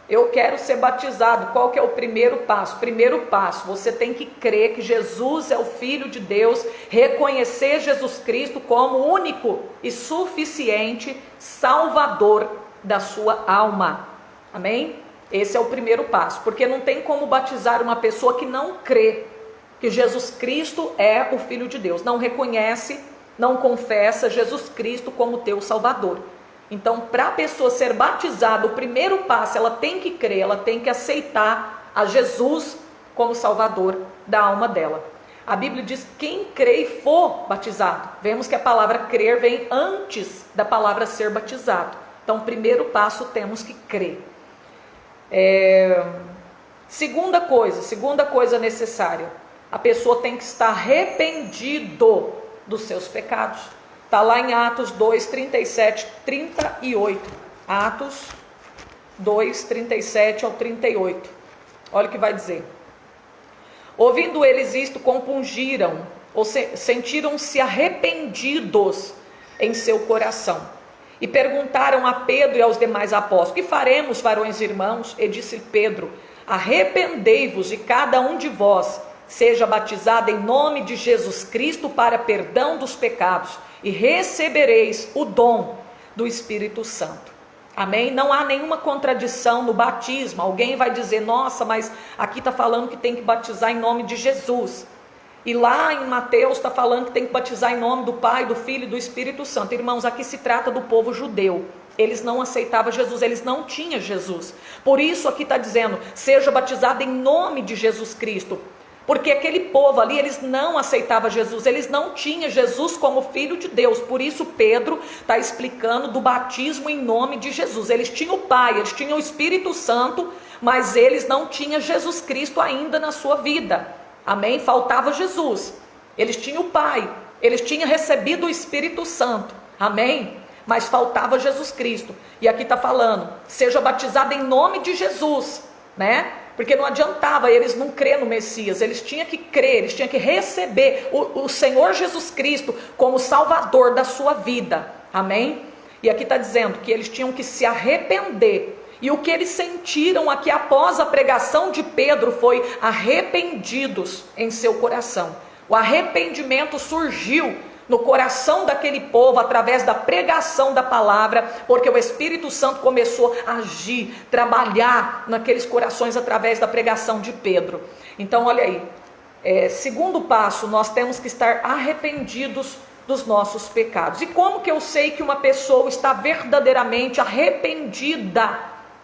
Eu quero ser batizado. Qual que é o primeiro passo? Primeiro passo, você tem que crer que Jesus é o Filho de Deus, reconhecer Jesus Cristo como único e suficiente Salvador da sua alma. Amém? Esse é o primeiro passo, porque não tem como batizar uma pessoa que não crê que Jesus Cristo é o Filho de Deus, não reconhece, não confessa Jesus Cristo como teu Salvador. Então, para a pessoa ser batizada, o primeiro passo, ela tem que crer, ela tem que aceitar a Jesus como Salvador da alma dela. A Bíblia diz: quem crê e for batizado. Vemos que a palavra crer vem antes da palavra ser batizado. Então, o primeiro passo, temos que crer. Segunda coisa necessária, a pessoa tem que estar arrependido dos seus pecados. Está lá em Atos 2, 37, 38. Atos 2, 37 ao 38. Olha o que vai dizer. Ouvindo eles isto, compungiram, ou sentiram-se arrependidos em seu coração. E perguntaram a Pedro e aos demais apóstolos: que faremos, varões e irmãos? E disse Pedro: arrependei-vos e cada um de vós seja batizado em nome de Jesus Cristo para perdão dos pecados, e recebereis o dom do Espírito Santo. Amém? Não há nenhuma contradição no batismo. Alguém vai dizer: nossa, mas aqui está falando que tem que batizar em nome de Jesus, e lá em Mateus está falando que tem que batizar em nome do Pai, do Filho e do Espírito Santo. Irmãos, aqui se trata do povo judeu. Eles não aceitavam Jesus, eles não tinham Jesus. Por isso aqui está dizendo: seja batizado em nome de Jesus Cristo. Porque aquele povo ali, eles não aceitavam Jesus, eles não tinham Jesus como Filho de Deus. Por isso Pedro está explicando do batismo em nome de Jesus. Eles tinham o Pai, eles tinham o Espírito Santo, mas eles não tinham Jesus Cristo ainda na sua vida. Amém? Faltava Jesus. Eles tinham o Pai, eles tinham recebido o Espírito Santo. Amém? Mas faltava Jesus Cristo. E aqui está falando: seja batizado em nome de Jesus, né? Porque não adiantava eles não crer no Messias, eles tinham que crer, eles tinham que receber o Senhor Jesus Cristo como Salvador da sua vida, amém? E aqui está dizendo que eles tinham que se arrepender, e o que eles sentiram aqui após a pregação de Pedro foi arrependidos em seu coração. O arrependimento surgiu no coração daquele povo através da pregação da palavra, porque o Espírito Santo começou a agir, trabalhar naqueles corações através da pregação de Pedro. Então olha aí, segundo passo, nós temos que estar arrependidos dos nossos pecados. E como que eu sei que uma pessoa está verdadeiramente arrependida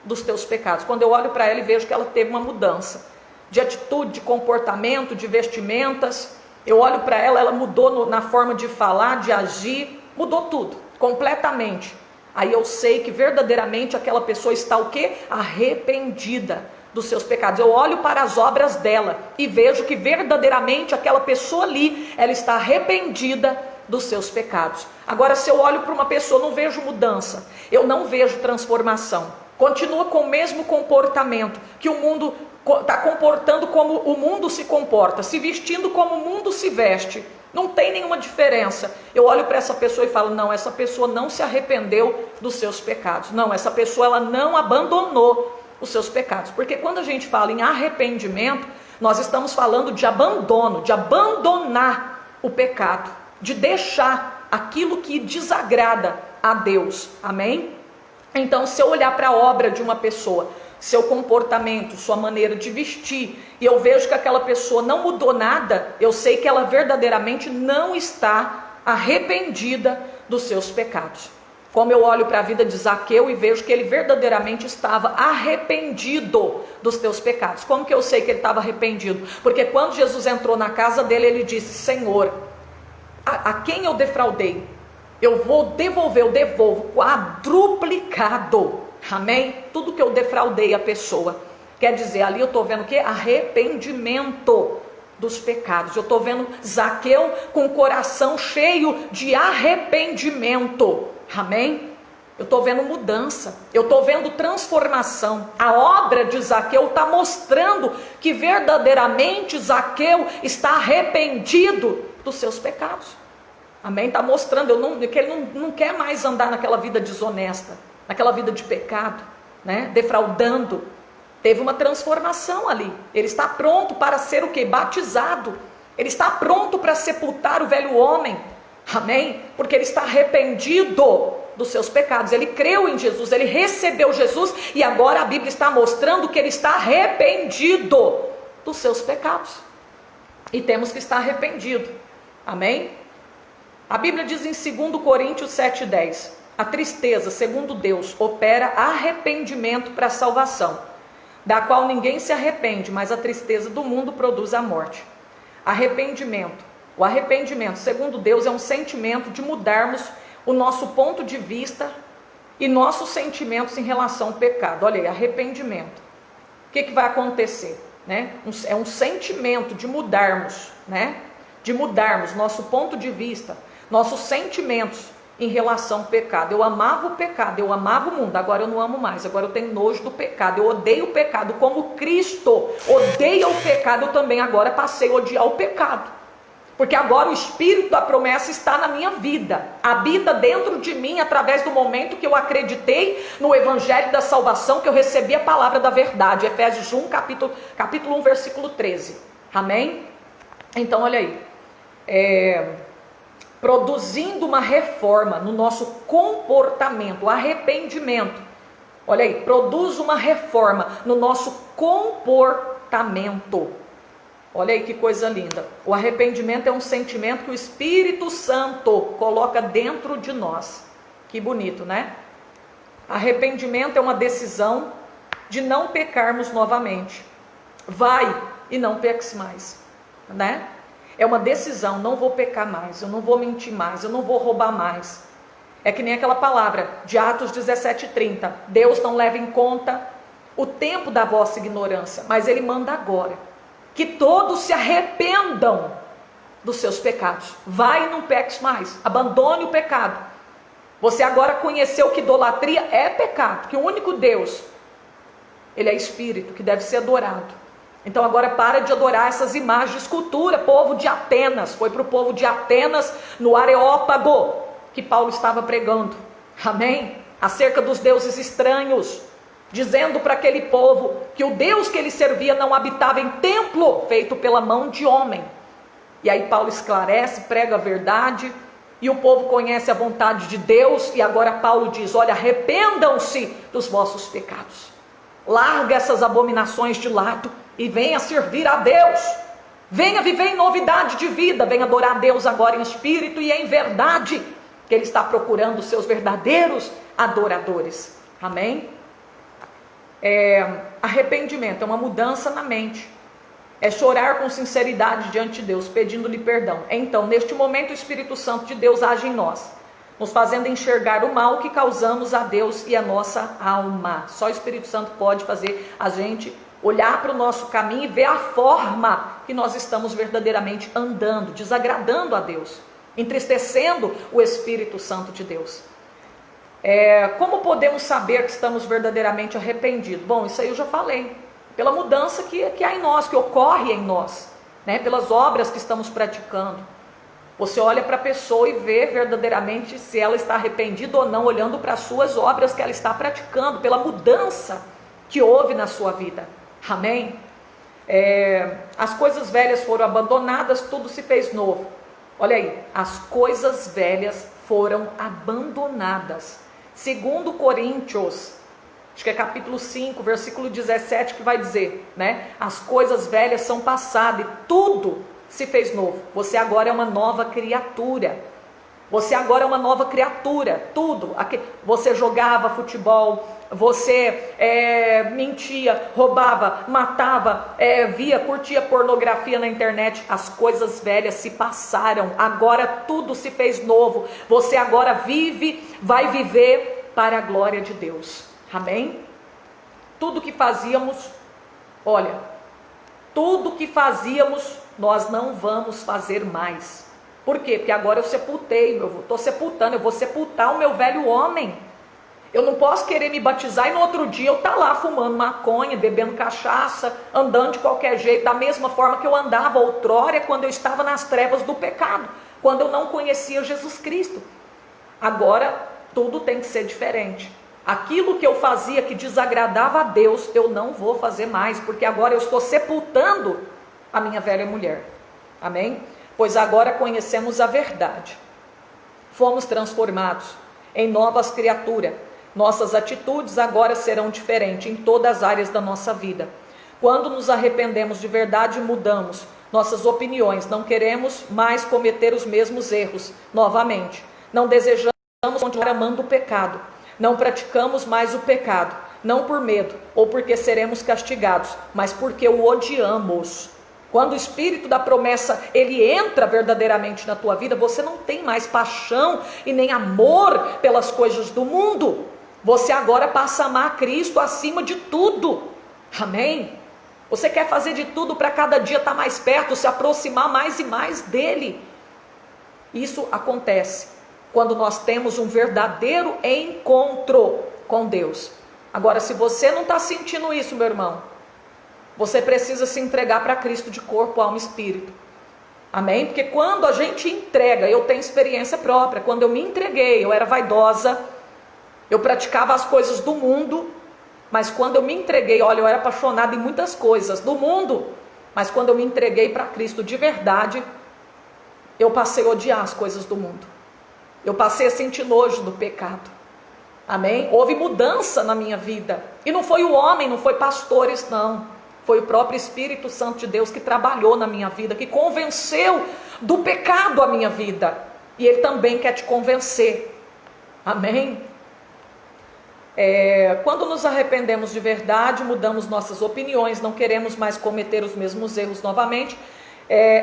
dos teus pecados? Quando eu olho para ela e vejo que ela teve uma mudança de atitude, de comportamento, de vestimentas. Eu olho para ela, ela mudou na forma de falar, de agir, mudou tudo, completamente. Aí eu sei que verdadeiramente aquela pessoa está o quê? Arrependida dos seus pecados. Eu olho para as obras dela e vejo que verdadeiramente aquela pessoa ali, ela está arrependida dos seus pecados. Agora, se eu olho para uma pessoa, não vejo mudança, eu não vejo transformação, continua com o mesmo comportamento, que o mundo está comportando como o mundo se comporta, se vestindo como o mundo se veste, não tem nenhuma diferença. Eu olho para essa pessoa e falo, não, essa pessoa não se arrependeu dos seus pecados, não, essa pessoa ela não abandonou os seus pecados, porque quando a gente fala em arrependimento, nós estamos falando de abandono, de abandonar o pecado, de deixar aquilo que desagrada a Deus, amém? Então, se eu olhar para a obra de uma pessoa, seu comportamento, sua maneira de vestir, e eu vejo que aquela pessoa não mudou nada, eu sei que ela verdadeiramente não está arrependida dos seus pecados. Como eu olho para a vida de Zaqueu e vejo que ele verdadeiramente estava arrependido dos teus pecados. Como que eu sei que ele estava arrependido? Porque quando Jesus entrou na casa dele, ele disse, Senhor, a quem eu defraudei, eu vou devolver, eu devolvo quadruplicado, amém? Tudo que eu defraudei a pessoa, quer dizer, ali eu estou vendo o que? Arrependimento dos pecados. Eu estou vendo Zaqueu com o coração cheio de arrependimento, amém? Eu estou vendo mudança, eu estou vendo transformação. A obra de Zaqueu está mostrando que verdadeiramente Zaqueu está arrependido dos seus pecados, amém? Está mostrando que ele não quer mais andar naquela vida desonesta, naquela vida de pecado, né? Defraudando. Teve uma transformação ali. Ele está pronto para ser o quê? Batizado. Ele está pronto para sepultar o velho homem, amém? Porque ele está arrependido dos seus pecados. Ele creu em Jesus, ele recebeu Jesus, e agora a Bíblia está mostrando que ele está arrependido dos seus pecados. E temos que estar arrependido, amém? A Bíblia diz em 2 Coríntios 7,10, a tristeza, segundo Deus, opera arrependimento para a salvação, da qual ninguém se arrepende, mas a tristeza do mundo produz a morte. Arrependimento. O arrependimento, segundo Deus, é um sentimento de mudarmos o nosso ponto de vista e nossos sentimentos em relação ao pecado. Olha aí, arrependimento. O que vai acontecer? Né? É um sentimento de mudarmos, né? De mudarmos nosso ponto de vista, nossos sentimentos em relação ao pecado. Eu amava o pecado, eu amava o mundo, agora eu não amo mais, agora eu tenho nojo do pecado, eu odeio o pecado, como Cristo odeia o pecado, eu também agora passei a odiar o pecado, porque agora o Espírito da promessa está na minha vida, habita dentro de mim, através do momento que eu acreditei no Evangelho da salvação, que eu recebi a palavra da verdade, Efésios 1, capítulo 1, versículo 13, amém? Então olha aí, produzindo uma reforma no nosso comportamento, arrependimento, olha aí, produz uma reforma no nosso comportamento. Olha aí que coisa linda. O arrependimento é um sentimento que o Espírito Santo coloca dentro de nós. Que bonito, né? Arrependimento é uma decisão de não pecarmos novamente. Vai e não peques mais, né? É uma decisão, não vou pecar mais, eu não vou mentir mais, eu não vou roubar mais. É que nem aquela palavra de Atos 17:30. Deus não leva em conta o tempo da vossa ignorância, mas Ele manda agora que todos se arrependam dos seus pecados. Vai e não peques mais, abandone o pecado. Você agora conheceu que idolatria é pecado, que o único Deus ele é espírito que deve ser adorado. Então agora para de adorar essas imagens de escultura, povo de Atenas. Foi para o povo de Atenas, no Areópago, que Paulo estava pregando. Amém? Acerca dos deuses estranhos, dizendo para aquele povo que o Deus que ele servia não habitava em templo feito pela mão de homem. E aí Paulo esclarece, prega a verdade, e o povo conhece a vontade de Deus. E agora Paulo diz: olha, arrependam-se dos vossos pecados, larga essas abominações de lado e venha servir a Deus, venha viver em novidade de vida, venha adorar a Deus agora em espírito e em verdade, que ele está procurando os seus verdadeiros adoradores. Amém? Arrependimento é uma mudança na mente, é chorar com sinceridade diante de Deus, pedindo-lhe perdão. Então, neste momento, o Espírito Santo de Deus age em nós, nos fazendo enxergar o mal que causamos a Deus e a nossa alma. Só o Espírito Santo pode fazer a gente olhar para o nosso caminho e ver a forma que nós estamos verdadeiramente andando, desagradando a Deus, entristecendo o Espírito Santo de Deus. Como podemos saber que estamos verdadeiramente arrependidos? Bom, isso aí eu já falei. Pela mudança que há em nós, que ocorre em nós, né? Pelas obras que estamos praticando. Você olha para a pessoa e vê verdadeiramente se ela está arrependida ou não, olhando para as suas obras que ela está praticando, pela mudança que houve na sua vida. Amém? As coisas velhas foram abandonadas, tudo se fez novo. Olha aí, as coisas velhas foram abandonadas. Segundo Coríntios, acho que é capítulo 5, versículo 17, que vai dizer, né? As coisas velhas são passadas e tudo se fez novo. Você agora é uma nova criatura. Você agora é uma nova criatura. Tudo. Você jogava futebol, você mentia, roubava, matava, curtia pornografia na internet. As coisas velhas se passaram. Agora tudo se fez novo. Você agora vai viver para a glória de Deus. Amém? Tudo que fazíamos, olha, tudo que fazíamos, nós não vamos fazer mais. Por quê? Porque agora eu sepultei, eu vou sepultar o meu velho homem. Eu não posso querer me batizar e no outro dia eu estar lá fumando maconha, bebendo cachaça, andando de qualquer jeito, da mesma forma que eu andava outrora, quando eu estava nas trevas do pecado, quando eu não conhecia Jesus Cristo. Agora tudo tem que ser diferente. Aquilo que eu fazia que desagradava a Deus, eu não vou fazer mais, porque agora eu estou sepultando a minha velha mulher. Amém? Pois agora conhecemos a verdade. Fomos transformados em novas criaturas. Nossas atitudes agora serão diferentes em todas as áreas da nossa vida. Quando nos arrependemos de verdade, mudamos nossas opiniões. Não queremos mais cometer os mesmos erros novamente. Não desejamos continuar amando o pecado. Não praticamos mais o pecado, não por medo ou porque seremos castigados, mas porque o odiamos. Quando o Espírito da promessa, ele entra verdadeiramente na tua vida, você não tem mais paixão e nem amor pelas coisas do mundo. Você agora passa a amar Cristo acima de tudo. Amém? Você quer fazer de tudo para cada dia estar mais perto, se aproximar mais e mais dele. Isso acontece quando nós temos um verdadeiro encontro com Deus. Agora, se você não está sentindo isso, meu irmão, você precisa se entregar para Cristo de corpo, alma e espírito. Amém? Porque quando a gente entrega, eu tenho experiência própria, quando eu me entreguei, eu era vaidosa, eu praticava as coisas do mundo, mas quando eu me entreguei, olha, eu era apaixonada em muitas coisas do mundo, mas quando eu me entreguei para Cristo de verdade, eu passei a odiar as coisas do mundo. Eu passei a sentir nojo do pecado. Amém? Houve mudança na minha vida. E não foi o homem, não foi pastores, não. Foi o próprio Espírito Santo de Deus que trabalhou na minha vida, que convenceu do pecado a minha vida. E ele também quer te convencer. Amém? Quando nos arrependemos de verdade, mudamos nossas opiniões, não queremos mais cometer os mesmos erros novamente.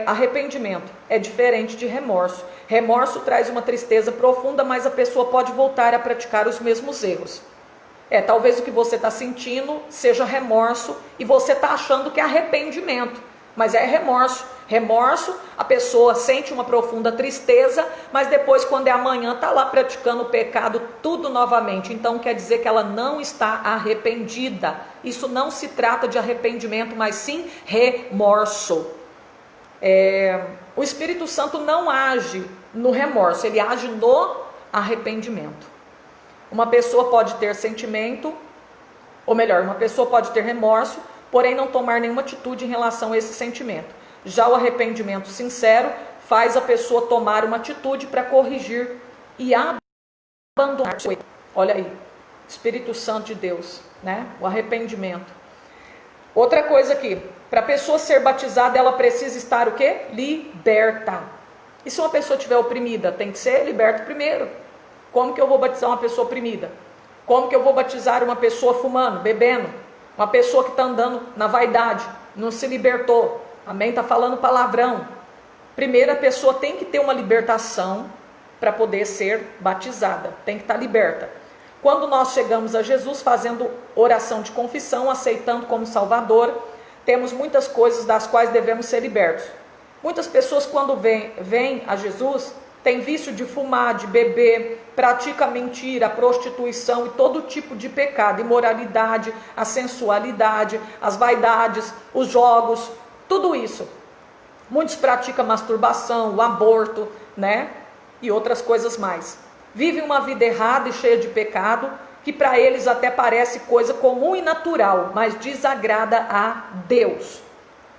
Arrependimento é diferente de remorso. Remorso traz uma tristeza profunda, mas a pessoa pode voltar a praticar os mesmos erros. Talvez o que você está sentindo seja remorso e você está achando que é arrependimento. mas é remorso. Remorso, a pessoa sente uma profunda tristeza, mas depois, quando é amanhã, está lá praticando o pecado tudo novamente. Então quer dizer que ela não está arrependida. Isso não se trata de arrependimento, mas sim remorso. O Espírito Santo não age no remorso, ele age no arrependimento. Uma pessoa pode ter sentimento, ou melhor, uma pessoa pode ter remorso, porém não tomar nenhuma atitude em relação a esse sentimento. Já o arrependimento sincero faz a pessoa tomar uma atitude para corrigir e abandonar. Olha aí, Espírito Santo de Deus, né? O arrependimento. Outra coisa aqui, para a pessoa ser batizada, ela precisa estar o quê? Liberta. E se uma pessoa estiver oprimida, tem que ser liberta primeiro. Como que eu vou batizar uma pessoa oprimida? Como que eu vou batizar uma pessoa fumando, bebendo? Uma pessoa que está andando na vaidade, não se libertou. Amém? Está falando palavrão. Primeiro a pessoa tem que ter uma libertação para poder ser batizada. Tem que estar liberta. Quando nós chegamos a Jesus fazendo oração de confissão, aceitando como Salvador, temos muitas coisas das quais devemos ser libertos. Muitas pessoas quando vêm a Jesus, têm vício de fumar, de beber, pratica a mentira, a prostituição e todo tipo de pecado, imoralidade, a sensualidade, as vaidades, os jogos, tudo isso. Muitos praticam masturbação, o aborto, né? E outras coisas mais. Vivem uma vida errada e cheia de pecado, que para eles até parece coisa comum e natural, mas desagrada a Deus.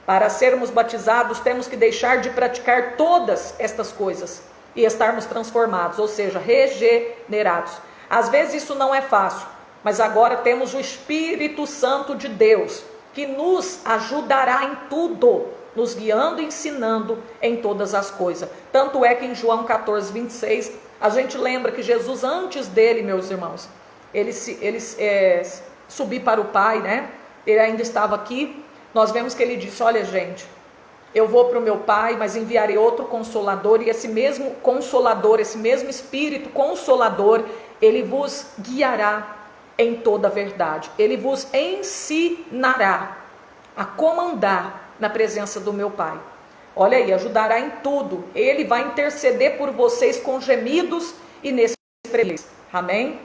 Para sermos batizados, temos que deixar de praticar todas estas coisas e estarmos transformados, ou seja, regenerados. Às vezes isso não é fácil, mas agora temos o Espírito Santo de Deus, que nos ajudará em tudo, nos guiando e ensinando em todas as coisas. Tanto é que em João 14, 26, a gente lembra que Jesus, antes dele, meus irmãos, ele subir para o Pai, né? Ele ainda estava aqui. Nós vemos que ele disse: olha, gente, eu vou para o meu Pai, mas enviarei outro Consolador, e esse mesmo Consolador, esse mesmo Espírito Consolador, ele vos guiará em toda a verdade. Ele vos ensinará a comandar na presença do meu Pai. Olha aí, ajudará em tudo. Ele vai interceder por vocês com gemidos inexprimíveis. Amém?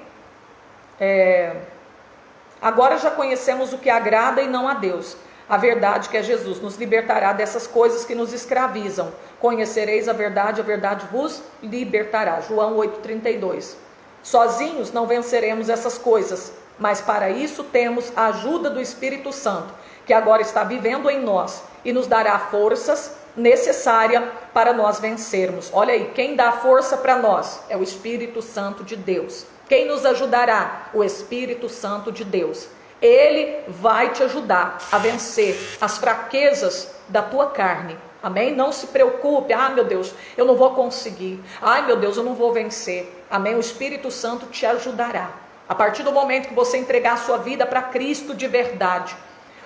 Agora já conhecemos o que agrada e não a Deus. A verdade que é Jesus nos libertará dessas coisas que nos escravizam. Conhecereis a verdade vos libertará. João 8,32. Sozinhos não venceremos essas coisas, mas para isso temos a ajuda do Espírito Santo, que agora está vivendo em nós e nos dará forças necessárias para nós vencermos. Olha aí, quem dá força para nós é o Espírito Santo de Deus. Quem nos ajudará? O Espírito Santo de Deus. Ele vai te ajudar a vencer as fraquezas da tua carne. Amém? Não se preocupe. Ah, meu Deus, eu não vou conseguir. Ai, meu Deus, eu não vou vencer. Amém? O Espírito Santo te ajudará. A partir do momento que você entregar a sua vida para Cristo de verdade,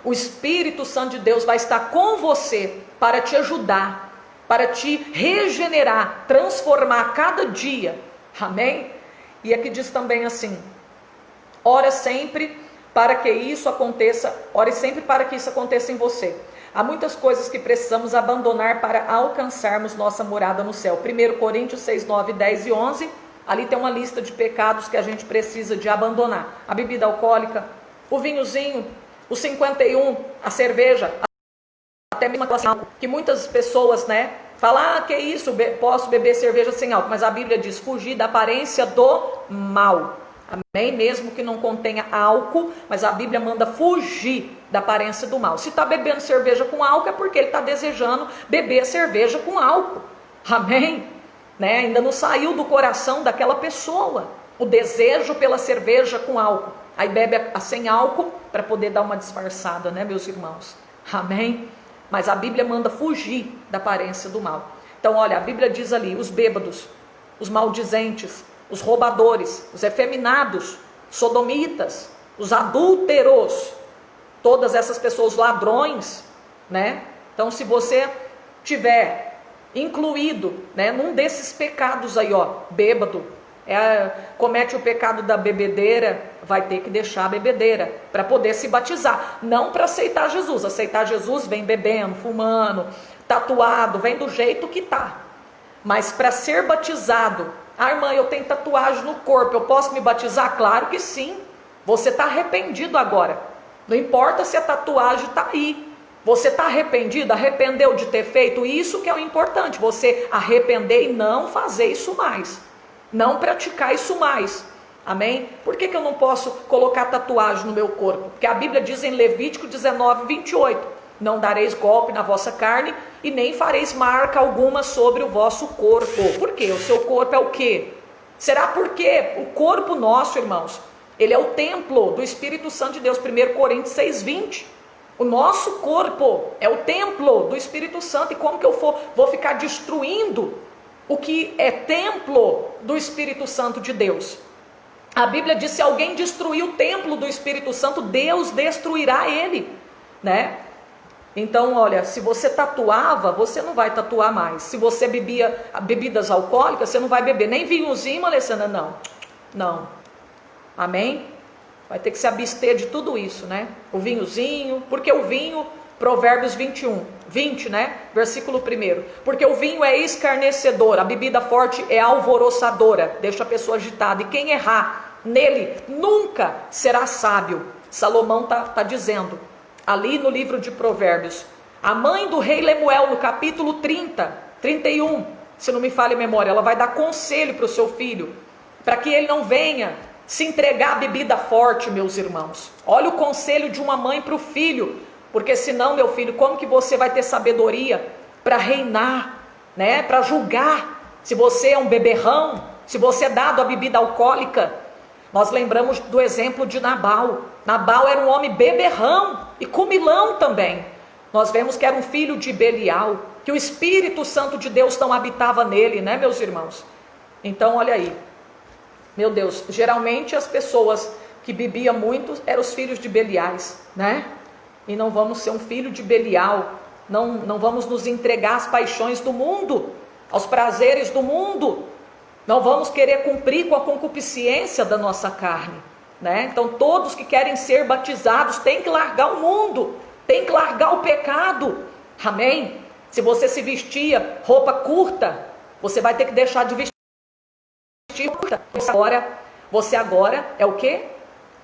o Espírito Santo de Deus vai estar com você para te ajudar, para te regenerar, transformar a cada dia. Amém? E aqui diz também assim: ora sempre para que isso aconteça, ore sempre para que isso aconteça em você. Há muitas coisas que precisamos abandonar para alcançarmos nossa morada no céu. 1 Coríntios 6, 9, 10 e 11, ali tem uma lista de pecados que a gente precisa de abandonar. A bebida alcoólica, o vinhozinho, o 51, a cerveja, até mesmo a classe álcool, que muitas pessoas, né, falam: que isso, posso beber cerveja sem álcool, mas a Bíblia diz: fugir da aparência do mal. Amém? Mesmo que não contenha álcool, mas a Bíblia manda fugir da aparência do mal. Se está bebendo cerveja com álcool, é porque ele está desejando beber cerveja com álcool. Amém? Né? Ainda não saiu do coração daquela pessoa o desejo pela cerveja com álcool. Aí bebe a sem álcool para poder dar uma disfarçada, né, meus irmãos? Amém? Mas a Bíblia manda fugir da aparência do mal. Então, olha, a Bíblia diz ali: os bêbados, os maldizentes, os roubadores, os efeminados, sodomitas, os adúlteros, todas essas pessoas, ladrões, né? Então, se você tiver incluído, né, num desses pecados aí, ó, bêbado, comete o pecado da bebedeira, vai ter que deixar a bebedeira para poder se batizar, não para aceitar Jesus. Aceitar Jesus vem bebendo, fumando, tatuado, vem do jeito que tá. Mas para ser batizado, irmã, eu tenho tatuagem no corpo, eu posso me batizar? Claro que sim. Você está arrependido agora, não importa se a tatuagem está aí. Você está arrependido? Arrependeu de ter feito isso, que é o importante, você arrepender e não fazer isso mais, não praticar isso mais. Amém? Por que eu não posso colocar tatuagem no meu corpo? Porque a Bíblia diz em Levítico 19:28, não dareis golpe na vossa carne e nem fareis marca alguma sobre o vosso corpo. Por quê? O seu corpo é o quê? Será porque o corpo nosso, irmãos, ele é o templo do Espírito Santo de Deus. 1 Coríntios 6:20. O nosso corpo é o templo do Espírito Santo. E como que eu vou ficar destruindo o que é templo do Espírito Santo de Deus? A Bíblia diz: se alguém destruir o templo do Espírito Santo, Deus destruirá ele, né? Então, olha, se você tatuava, você não vai tatuar mais. Se você bebia bebidas alcoólicas, você não vai beber nem vinhozinho, Alessandra, não. Amém? Vai ter que se abster de tudo isso, né? O vinhozinho, porque o vinho, Provérbios 20, né? Versículo 1. Porque o vinho é escarnecedor, a bebida forte é alvoroçadora, deixa a pessoa agitada. E quem errar nele nunca será sábio. Salomão tá dizendo, ali no livro de Provérbios. A mãe do rei Lemuel, no capítulo 31, se não me falha a memória, ela vai dar conselho para o seu filho, para que ele não venha se entregar à bebida forte, meus irmãos. Olha o conselho de uma mãe para o filho, porque senão, meu filho, como que você vai ter sabedoria para reinar, né? Para julgar se você é um beberrão, se você é dado à bebida alcoólica. Nós lembramos do exemplo de Nabal. Nabal era um homem beberrão e comilão também. Nós vemos que era um filho de Belial, que o Espírito Santo de Deus não habitava nele, né, meus irmãos? Então, olha aí. Meu Deus, geralmente as pessoas que bebiam muito eram os filhos de Beliais, né? E não vamos ser um filho de Belial, não vamos nos entregar às paixões do mundo, aos prazeres do mundo, não vamos querer cumprir com a concupiscência da nossa carne, né? Então todos que querem ser batizados têm que largar o mundo, têm que largar o pecado, amém? Se você se vestia roupa curta, você vai ter que deixar de vestir. Você agora é o quê?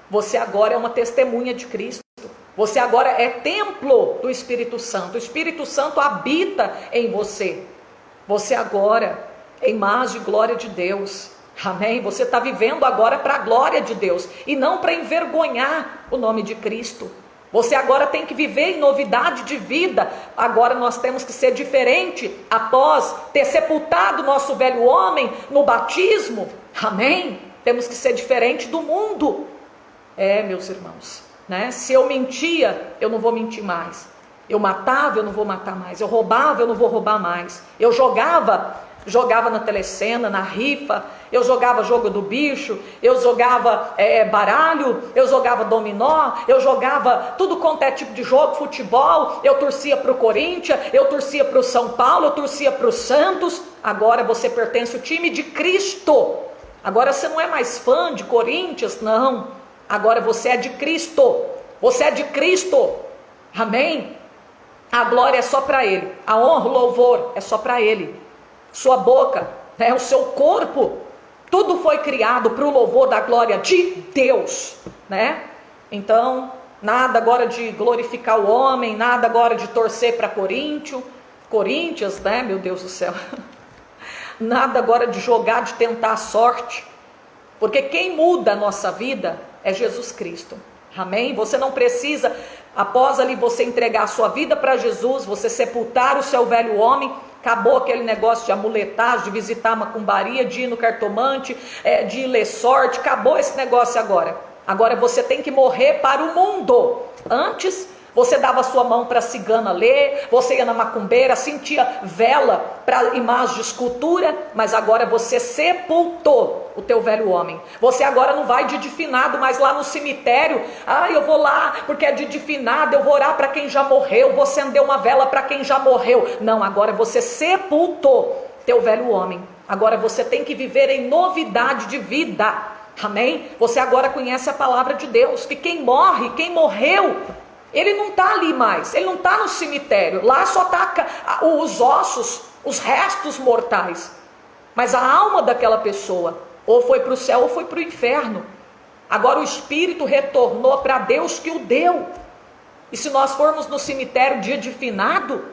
Você agora é uma testemunha de Cristo. Você agora é templo do Espírito Santo. O Espírito Santo habita em você. Você agora é imagem e glória de Deus. Amém? Você está vivendo agora para a glória de Deus e não para envergonhar o nome de Cristo. Você agora tem que viver em novidade de vida. Agora nós temos que ser diferente após ter sepultado nosso velho homem no batismo. Amém? Temos que ser diferente do mundo. Meus irmãos, né? Se eu mentia, eu não vou mentir mais. Eu matava, eu não vou matar mais. Eu roubava, eu não vou roubar mais. Eu jogava na telecena, na rifa, eu jogava jogo do bicho, eu jogava baralho, eu jogava dominó, eu jogava tudo quanto é tipo de jogo, futebol, eu torcia para o Corinthians, eu torcia para o São Paulo, eu torcia para o Santos. Agora você pertence ao time de Cristo. Agora você não é mais fã de Corinthians, não. Agora você é de Cristo. Você é de Cristo. Amém? A glória é só para Ele. A honra, o louvor é só para Ele. Sua boca, né, o seu corpo, tudo foi criado para o louvor da glória de Deus, né? Então, nada agora de glorificar o homem, nada agora de torcer para Corinthians, né, meu Deus do céu. Nada agora de jogar, de tentar a sorte, porque quem muda a nossa vida é Jesus Cristo. Amém? Você não precisa, após ali você entregar a sua vida para Jesus, você sepultar o seu velho homem, acabou aquele negócio de amuletagem, de visitar a macumbaria, de ir no cartomante, de ler sorte, acabou esse negócio agora. Agora você tem que morrer para o mundo. Antes você dava a sua mão para a cigana ler, você ia na macumbeira, sentia vela para imagem de escultura, mas agora você sepultou o teu velho homem. Você agora não vai de finado, mas lá no cemitério, eu vou lá porque é de finado, eu vou orar para quem já morreu, vou acender uma vela para quem já morreu. Não, agora você sepultou teu velho homem. Agora você tem que viver em novidade de vida. Amém? Você agora conhece a palavra de Deus, que quem morre, quem morreu, ele não está ali mais, ele não está no cemitério. Lá só está os ossos, os restos mortais. Mas a alma daquela pessoa, ou foi para o céu ou foi para o inferno. Agora o espírito retornou para Deus que o deu. E se nós formos no cemitério dia de finado,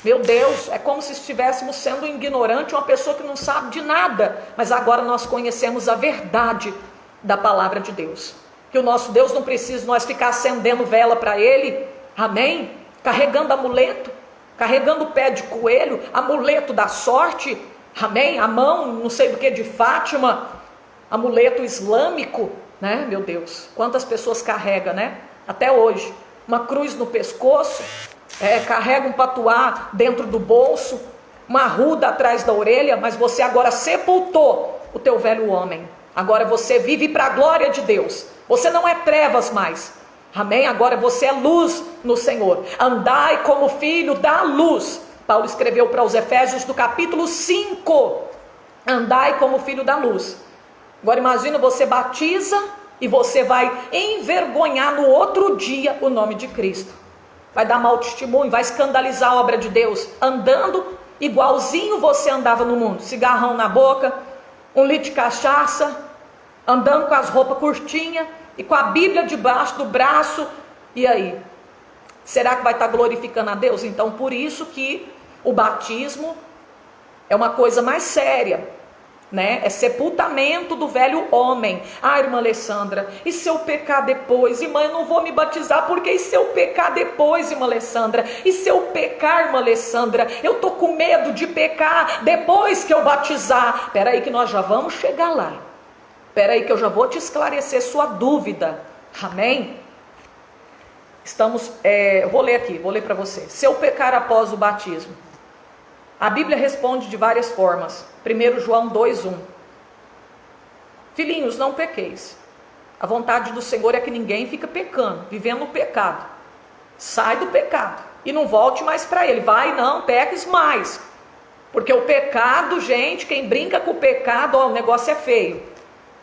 meu Deus, é como se estivéssemos sendo ignorante, uma pessoa que não sabe de nada. Mas agora nós conhecemos a verdade da palavra de Deus. Que o nosso Deus não precisa nós ficar acendendo vela para Ele, amém? Carregando amuleto, carregando o pé de coelho, amuleto da sorte, amém? A mão, não sei do que, de Fátima, amuleto islâmico, né? Meu Deus, quantas pessoas carregam, né? Até hoje, uma cruz no pescoço, carrega um patuá dentro do bolso, uma arruda atrás da orelha, mas você agora sepultou o teu velho homem. Agora você vive para a glória de Deus. Você não é trevas mais. Amém? Agora você é luz no Senhor. Andai como filho da luz. Paulo escreveu para os Efésios do capítulo 5. Andai como filho da luz. Agora imagina, você batiza e você vai envergonhar no outro dia o nome de Cristo. Vai dar mau testemunho, vai escandalizar a obra de Deus, andando igualzinho você andava no mundo. Cigarrão na boca, 1 litro de cachaça, andando com as roupas curtinhas e com a Bíblia debaixo do braço. E aí? Será que vai estar glorificando a Deus? Então por isso que o batismo é uma coisa mais séria, né? É sepultamento do velho homem. Ah, irmã Alessandra, e se eu pecar depois? Irmã, eu não vou me batizar, porque e se eu pecar depois, irmã Alessandra? E se eu pecar, irmã Alessandra? Eu tô com medo de pecar depois que eu batizar. Espera aí que nós já vamos chegar lá. Espera aí que eu já vou te esclarecer sua dúvida. Amém? Eu vou ler aqui, vou ler para você. Se eu pecar após o batismo, a Bíblia responde de várias formas. 1 João 2:1. Filhinhos, não pequeis. A vontade do Senhor é que ninguém fica pecando, vivendo no pecado. Sai do pecado e não volte mais para ele. Vai, não peques mais. Porque o pecado, gente, quem brinca com o pecado, o negócio é feio.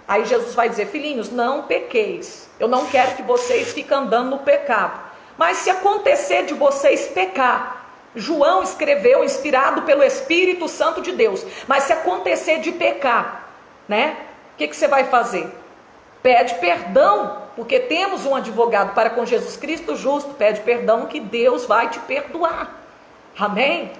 Aí Jesus vai dizer, filhinhos, não pequeis. Eu não quero que vocês fiquem andando no pecado. Mas se acontecer de vocês pecar, João escreveu, inspirado pelo Espírito Santo de Deus. Mas se acontecer de pecar, né? O que você vai fazer? Pede perdão, porque temos um advogado para com Jesus Cristo justo. Pede perdão que Deus vai te perdoar. Amém?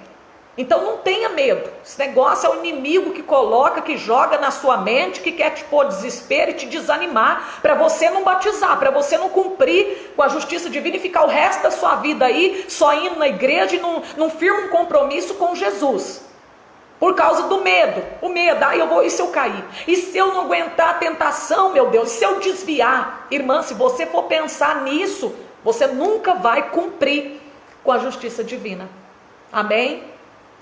Então não tenha medo. Esse negócio é o inimigo que coloca, que joga na sua mente, que quer te pôr desespero e te desanimar, para você não batizar, para você não cumprir com a justiça divina e ficar o resto da sua vida aí só indo na igreja e não firma um compromisso com Jesus. Por causa do medo. O medo, e se eu cair? E se eu não aguentar a tentação, meu Deus? E se eu desviar? Irmã, se você for pensar nisso, você nunca vai cumprir com a justiça divina. Amém?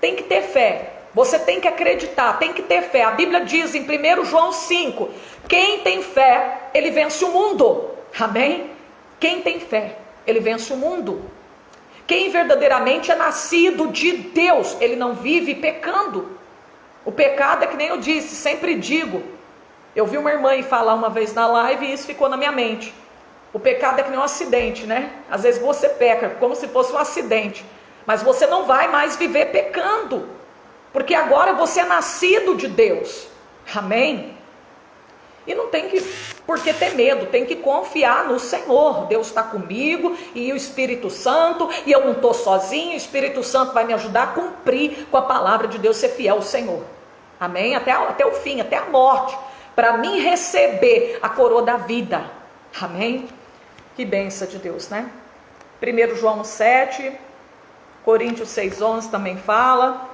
Tem que ter fé, você tem que acreditar, tem que ter fé. A Bíblia diz em 1 João 5, quem tem fé, ele vence o mundo. Amém? Quem tem fé, ele vence o mundo. Quem verdadeiramente é nascido de Deus, ele não vive pecando. O pecado é que nem eu disse, sempre digo. Eu vi uma irmã falar uma vez na live e isso ficou na minha mente. O pecado é que nem um acidente, né? Às vezes você peca como se fosse um acidente. Mas você não vai mais viver pecando, porque agora você é nascido de Deus. Amém? E não tem por que ter medo, tem que confiar no Senhor. Deus está comigo e o Espírito Santo, e eu não estou sozinho, o Espírito Santo vai me ajudar a cumprir com a palavra de Deus, ser fiel ao Senhor. Amém? Até o fim, até a morte, para mim receber a coroa da vida. Amém? Que bênção de Deus, né? 1 João 7... Coríntios 6,11 também fala.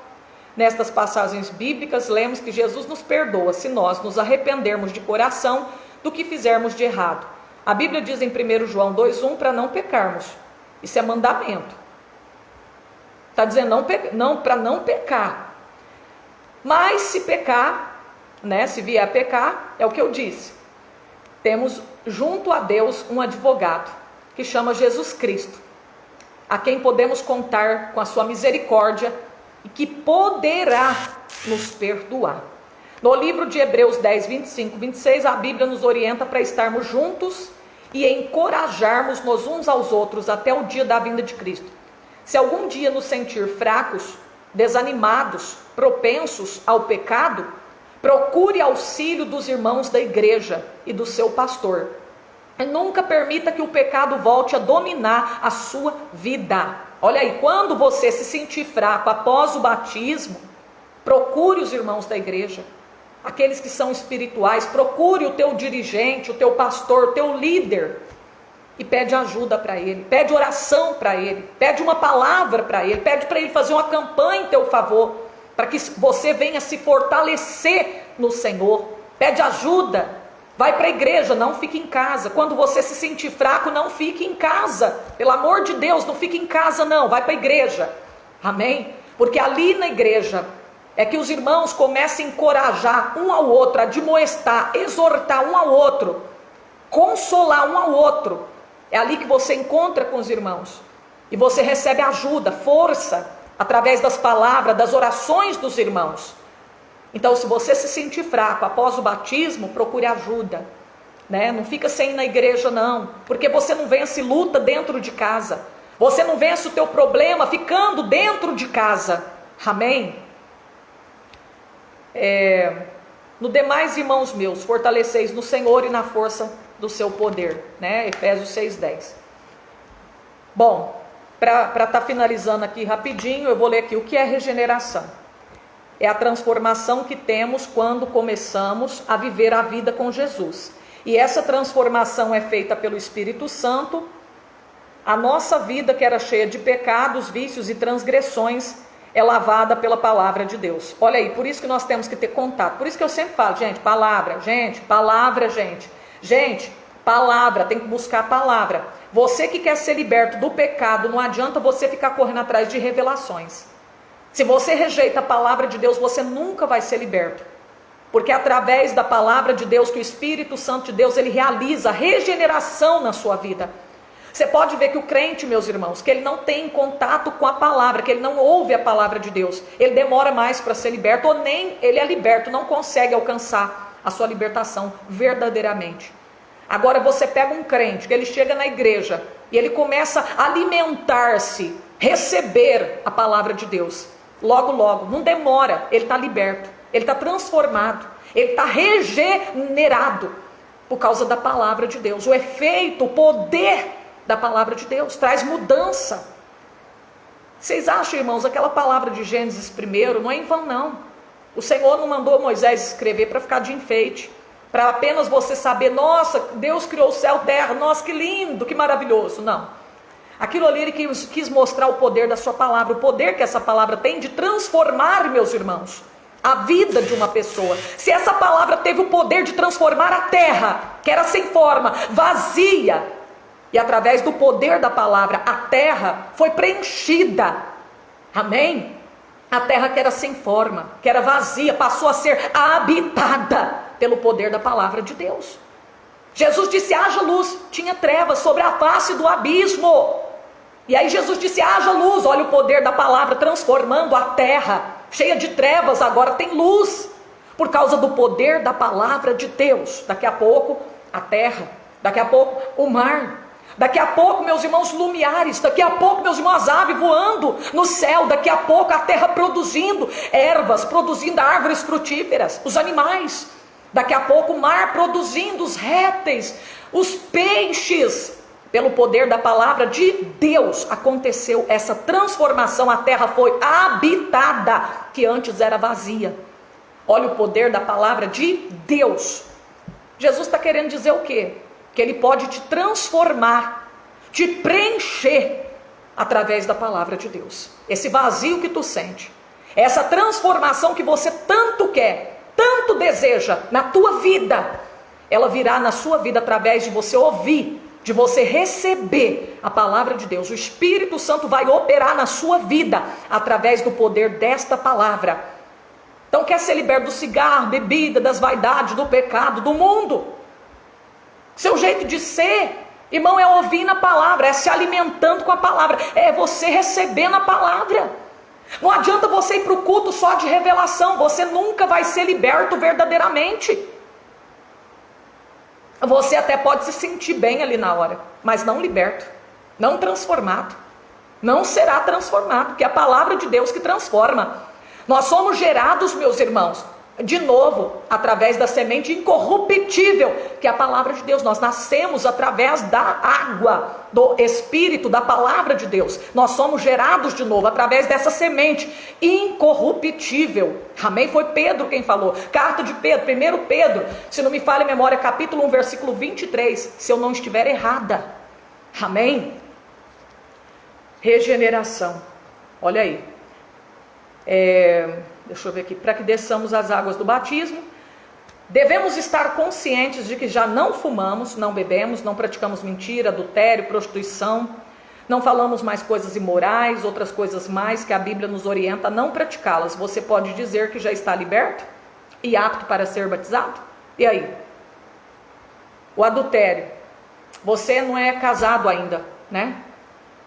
Nestas passagens bíblicas, lemos que Jesus nos perdoa se nós nos arrependermos de coração do que fizermos de errado. A Bíblia diz em 1 João 2,1 para não pecarmos. Isso é mandamento. Está dizendo para não pecar. Mas se pecar, né, se vier a pecar, é o que eu disse. Temos junto a Deus um advogado que chama Jesus Cristo, a quem podemos contar com a sua misericórdia e que poderá nos perdoar. No livro de Hebreus 10, 25, 26, a Bíblia nos orienta para estarmos juntos e encorajarmos-nos uns aos outros até o dia da vinda de Cristo. Se algum dia nos sentir fracos, desanimados, propensos ao pecado, procure auxílio dos irmãos da igreja e do seu pastor. E nunca permita que o pecado volte a dominar a sua vida. Olha aí, quando você se sentir fraco após o batismo, procure os irmãos da igreja, aqueles que são espirituais, procure o teu dirigente, o teu pastor, o teu líder, e pede ajuda para ele, pede oração para ele, pede uma palavra para ele, pede para ele fazer uma campanha em teu favor, para que você venha se fortalecer no Senhor. Pede ajuda, vai para a igreja, não fique em casa. Quando você se sentir fraco, não fique em casa, pelo amor de Deus, não fique em casa não, vai para a igreja, amém? Porque ali na igreja é que os irmãos começam a encorajar um ao outro, a admoestar, exortar um ao outro, consolar um ao outro. É ali que você encontra com os irmãos e você recebe ajuda, força, através das palavras, das orações dos irmãos. Então, se você se sentir fraco após o batismo, procure ajuda, né? Não fica sem ir na igreja não, porque você não vence luta dentro de casa, você não vence o teu problema ficando dentro de casa, amém? No demais, irmãos meus, fortaleceis no Senhor e na força do seu poder, né? Efésios 6:10. Bom, para estar finalizando aqui rapidinho, eu vou ler aqui o que é regeneração. É a transformação que temos quando começamos a viver a vida com Jesus. E essa transformação é feita pelo Espírito Santo. A nossa vida, que era cheia de pecados, vícios e transgressões, é lavada pela palavra de Deus. Olha aí, por isso que nós temos que ter contato. Por isso que eu sempre falo, gente, palavra, gente, palavra, gente. Gente, palavra, tem que buscar a palavra. Você que quer ser liberto do pecado, não adianta você ficar correndo atrás de revelações. Se você rejeita a palavra de Deus, você nunca vai ser liberto. Porque é através da palavra de Deus que o Espírito Santo de Deus, ele realiza a regeneração na sua vida. Você pode ver que o crente, meus irmãos, que ele não tem contato com a palavra, que ele não ouve a palavra de Deus, ele demora mais para ser liberto, ou nem ele é liberto, não consegue alcançar a sua libertação verdadeiramente. Agora você pega um crente, que ele chega na igreja, e ele começa a alimentar-se, receber a palavra de Deus. Logo, logo, não demora, ele está liberto, ele está transformado, ele está regenerado, por causa da palavra de Deus. O efeito, o poder da palavra de Deus traz mudança. Vocês acham, irmãos, aquela palavra de Gênesis 1 não é em vão não. O Senhor não mandou Moisés escrever para ficar de enfeite, para apenas você saber, nossa, Deus criou o céu, terra, nossa, que lindo, que maravilhoso. Não, aquilo ali ele quis mostrar o poder da sua palavra, o poder que essa palavra tem de transformar, meus irmãos, a vida de uma pessoa. Se essa palavra teve o poder de transformar a terra, que era sem forma, vazia, e através do poder da palavra, a terra foi preenchida, amém? A terra que era sem forma, que era vazia, passou a ser habitada pelo poder da palavra de Deus. Jesus disse, haja luz, tinha trevas sobre a face do abismo. E aí Jesus disse, haja luz, olha o poder da palavra transformando a terra, cheia de trevas, agora tem luz, por causa do poder da palavra de Deus. Daqui a pouco a terra, daqui a pouco o mar, daqui a pouco, meus irmãos, lumiares, daqui a pouco, meus irmãos, as aves voando no céu, daqui a pouco a terra produzindo ervas, produzindo árvores frutíferas, os animais, daqui a pouco o mar produzindo os répteis, os peixes. Pelo poder da palavra de Deus aconteceu essa transformação, a terra foi habitada, que antes era vazia. Olha o poder da palavra de Deus. Jesus está querendo dizer o quê? Que ele pode te transformar, te preencher através da palavra de Deus. Esse vazio que tu sente, essa transformação que você tanto quer, tanto deseja na tua vida, ela virá na sua vida através de você ouvir, de você receber a palavra de Deus. O Espírito Santo vai operar na sua vida através do poder desta palavra. Então quer ser liberto do cigarro, bebida, das vaidades, do pecado, do mundo? Seu jeito de ser, irmão, é ouvindo a palavra, é se alimentando com a palavra, é você recebendo a palavra. Não adianta você ir para o culto só de revelação, você nunca vai ser liberto verdadeiramente. Você até pode se sentir bem ali na hora, mas não liberto, não transformado. Não será transformado, porque é a palavra de Deus que transforma. Nós somos gerados, meus irmãos, de novo, através da semente incorruptível, que é a palavra de Deus. Nós nascemos através da água, do Espírito, da palavra de Deus. Nós somos gerados de novo, através dessa semente incorruptível. Amém? Foi Pedro quem falou. Carta de Pedro, 1 Pedro, se não me falha a memória, capítulo 1, versículo 23, se eu não estiver errada. Amém? Regeneração. Olha aí. Deixa eu ver aqui. Para que desçamos as águas do batismo, devemos estar conscientes de que já não fumamos, não bebemos, não praticamos mentira, adultério, prostituição, não falamos mais coisas imorais, outras coisas mais que a Bíblia nos orienta a não praticá-las. Você pode dizer que já está liberto e apto para ser batizado? E aí? O adultério. Você não é casado ainda, né?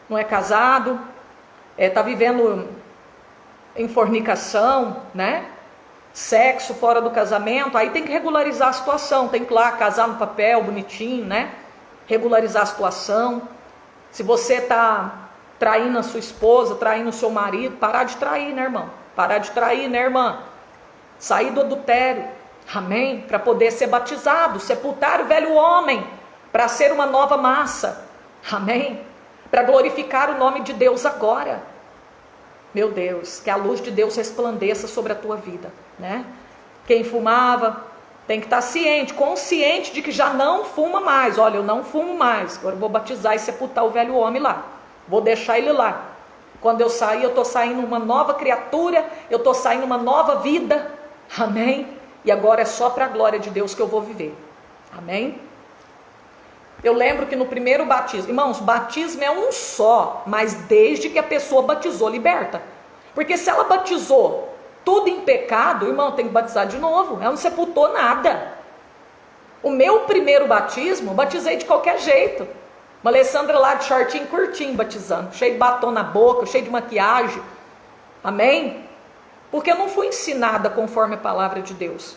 Não é casado, está vivendo em fornicação, né? Sexo fora do casamento, aí tem que regularizar a situação, tem que ir lá casar no papel, bonitinho, né? Regularizar a situação. Se você está traindo a sua esposa, traindo o seu marido, parar de trair, né, irmão? Parar de trair, né, irmã? Sair do adultério, amém? Para poder ser batizado, sepultar o velho homem, para ser uma nova massa, amém? Para glorificar o nome de Deus agora. Meu Deus, que a luz de Deus resplandeça sobre a tua vida, né? Quem fumava tem que estar ciente, consciente de que já não fuma mais. Olha, eu não fumo mais, agora eu vou batizar e sepultar o velho homem lá. Vou deixar ele lá. Quando eu sair, eu estou saindo uma nova criatura, eu estou saindo uma nova vida, amém? E agora é só para a glória de Deus que eu vou viver, amém? Eu lembro que no primeiro batismo, irmãos, batismo é um só, mas desde que a pessoa batizou, liberta. Porque se ela batizou tudo em pecado, irmão, tem que batizar de novo. Ela não sepultou nada. O meu primeiro batismo, batizei de qualquer jeito. Uma Alessandra lá de shortinho curtinho batizando, cheio de batom na boca, cheio de maquiagem. Amém? Porque eu não fui ensinada conforme a palavra de Deus.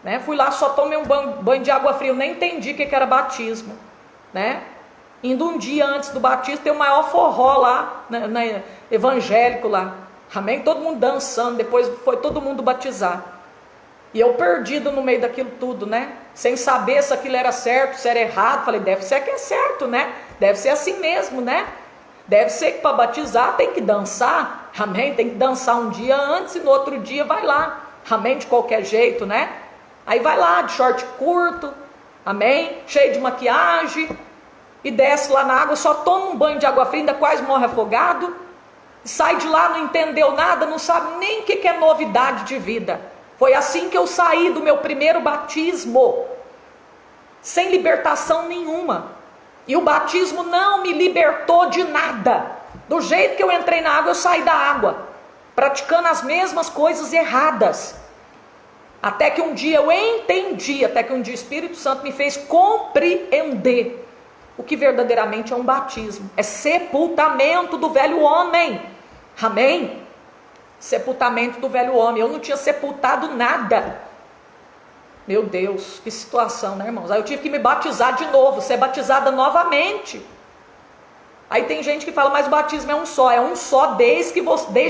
Né? Fui lá, só tomei um banho de água fria, eu nem entendi o que era batismo. Né? Indo um dia antes do batismo, tem o maior forró lá, né, evangélico lá, amém? Todo mundo dançando, depois foi todo mundo batizar, e eu perdido no meio daquilo tudo, né, sem saber se aquilo era certo, se era errado. Falei, deve ser que é certo, né, deve ser assim mesmo, né, deve ser que para batizar tem que dançar, amém, tem que dançar um dia antes e no outro dia vai lá, amém, de qualquer jeito, né, aí vai lá de short curto, amém, cheio de maquiagem, e desce lá na água, só toma um banho de água fria, ainda quase morre afogado, sai de lá, não entendeu nada, não sabe nem o que é novidade de vida. Foi assim que eu saí do meu primeiro batismo, sem libertação nenhuma, e o batismo não me libertou de nada. Do jeito que eu entrei na água, eu saí da água, praticando as mesmas coisas erradas, até que um dia eu entendi, até que um dia o Espírito Santo me fez compreender o que verdadeiramente é um batismo. É sepultamento do velho homem, amém? Sepultamento do velho homem. Eu não tinha sepultado nada. Meu Deus, que situação, né, irmãos? Aí eu tive que me batizar de novo, ser batizada novamente. Aí tem gente que fala, mas o batismo é um só desde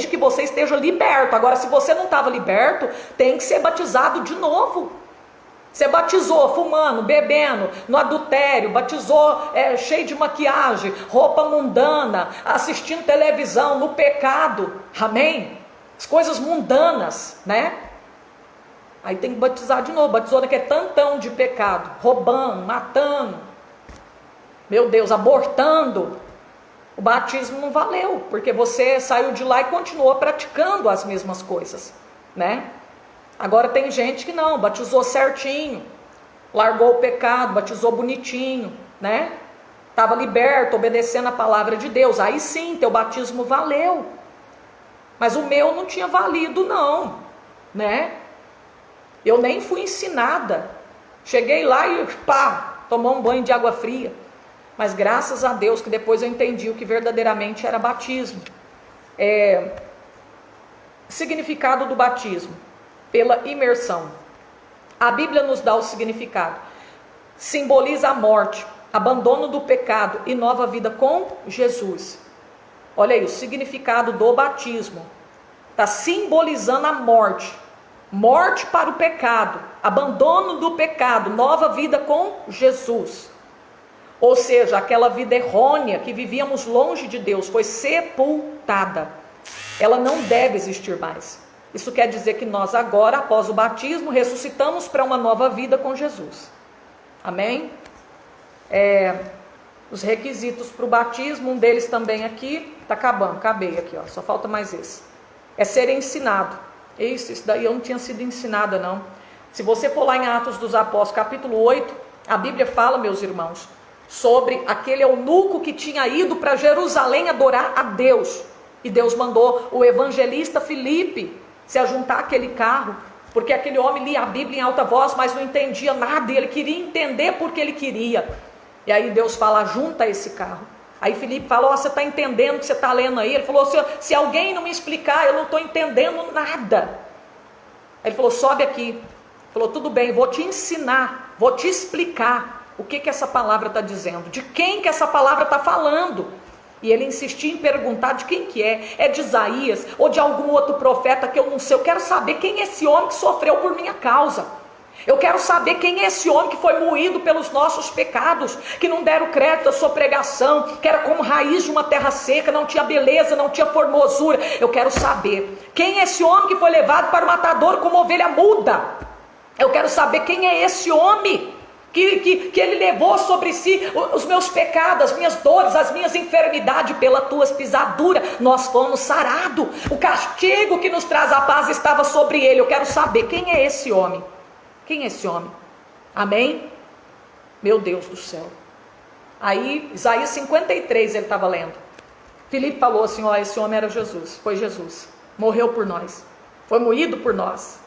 que você esteja liberto. Agora, se você não estava liberto, tem que ser batizado de novo. Você batizou fumando, bebendo, no adultério, batizou cheio de maquiagem, roupa mundana, assistindo televisão, no pecado, amém? As coisas mundanas, né? Aí tem que batizar de novo, batizou naquele tantão de pecado, roubando, matando, meu Deus, abortando. O batismo não valeu, porque você saiu de lá e continuou praticando as mesmas coisas, né? Agora tem gente que não, batizou certinho, largou o pecado, batizou bonitinho, né? Estava liberto, obedecendo a palavra de Deus. Aí sim, teu batismo valeu. Mas o meu não tinha valido não, né? Eu nem fui ensinada. Cheguei lá e pá, tomou um banho de água fria. Mas graças a Deus que depois eu entendi o que verdadeiramente era batismo. Significado do batismo: pela imersão. A Bíblia nos dá o significado. Simboliza a morte, abandono do pecado e nova vida com Jesus. Olha aí, o significado do batismo está simbolizando a morte. Morte para o pecado, abandono do pecado, nova vida com Jesus. Ou seja, aquela vida errônea que vivíamos longe de Deus foi sepultada. Ela não deve existir mais. Isso quer dizer que nós agora, após o batismo, ressuscitamos para uma nova vida com Jesus. Amém? Os requisitos para o batismo, um deles também aqui, está acabando, acabei aqui, ó, só falta mais esse. É ser ensinado. Isso daí eu não tinha sido ensinada não. Se você for lá em Atos dos Apóstolos, capítulo 8, a Bíblia fala, meus irmãos, sobre aquele eunuco que tinha ido para Jerusalém adorar a Deus. E Deus mandou o evangelista Filipe se ajuntar àquele carro, porque aquele homem lia a Bíblia em alta voz, mas não entendia nada, e ele queria entender porque ele queria. E aí Deus fala, junta esse carro. Aí Filipe falou, você está entendendo o que você está lendo aí? Ele falou, se alguém não me explicar, eu não estou entendendo nada. Aí ele falou, sobe aqui. Ele falou, tudo bem, vou te ensinar, vou te explicar o que essa palavra está dizendo, de quem que essa palavra está falando. E ele insistia em perguntar de quem que é de Isaías ou de algum outro profeta que eu não sei. Eu quero saber quem é esse homem que sofreu por minha causa. Eu quero saber quem é esse homem que foi moído pelos nossos pecados, que não deram crédito à sua pregação, que era como raiz de uma terra seca, não tinha beleza, não tinha formosura. Eu quero saber quem é esse homem que foi levado para o matadouro como ovelha muda. Eu quero saber quem é esse homem que ele levou sobre si os meus pecados, as minhas dores, as minhas enfermidades. Pelas tuas pisaduras nós fomos sarados. O castigo que nos traz a paz estava sobre ele. Eu quero saber quem é esse homem. Quem é esse homem? Amém? Meu Deus do céu. Aí, Isaías 53 ele estava lendo. Filipe falou assim, ó, esse homem era Jesus, foi Jesus. Morreu por nós, foi moído por nós.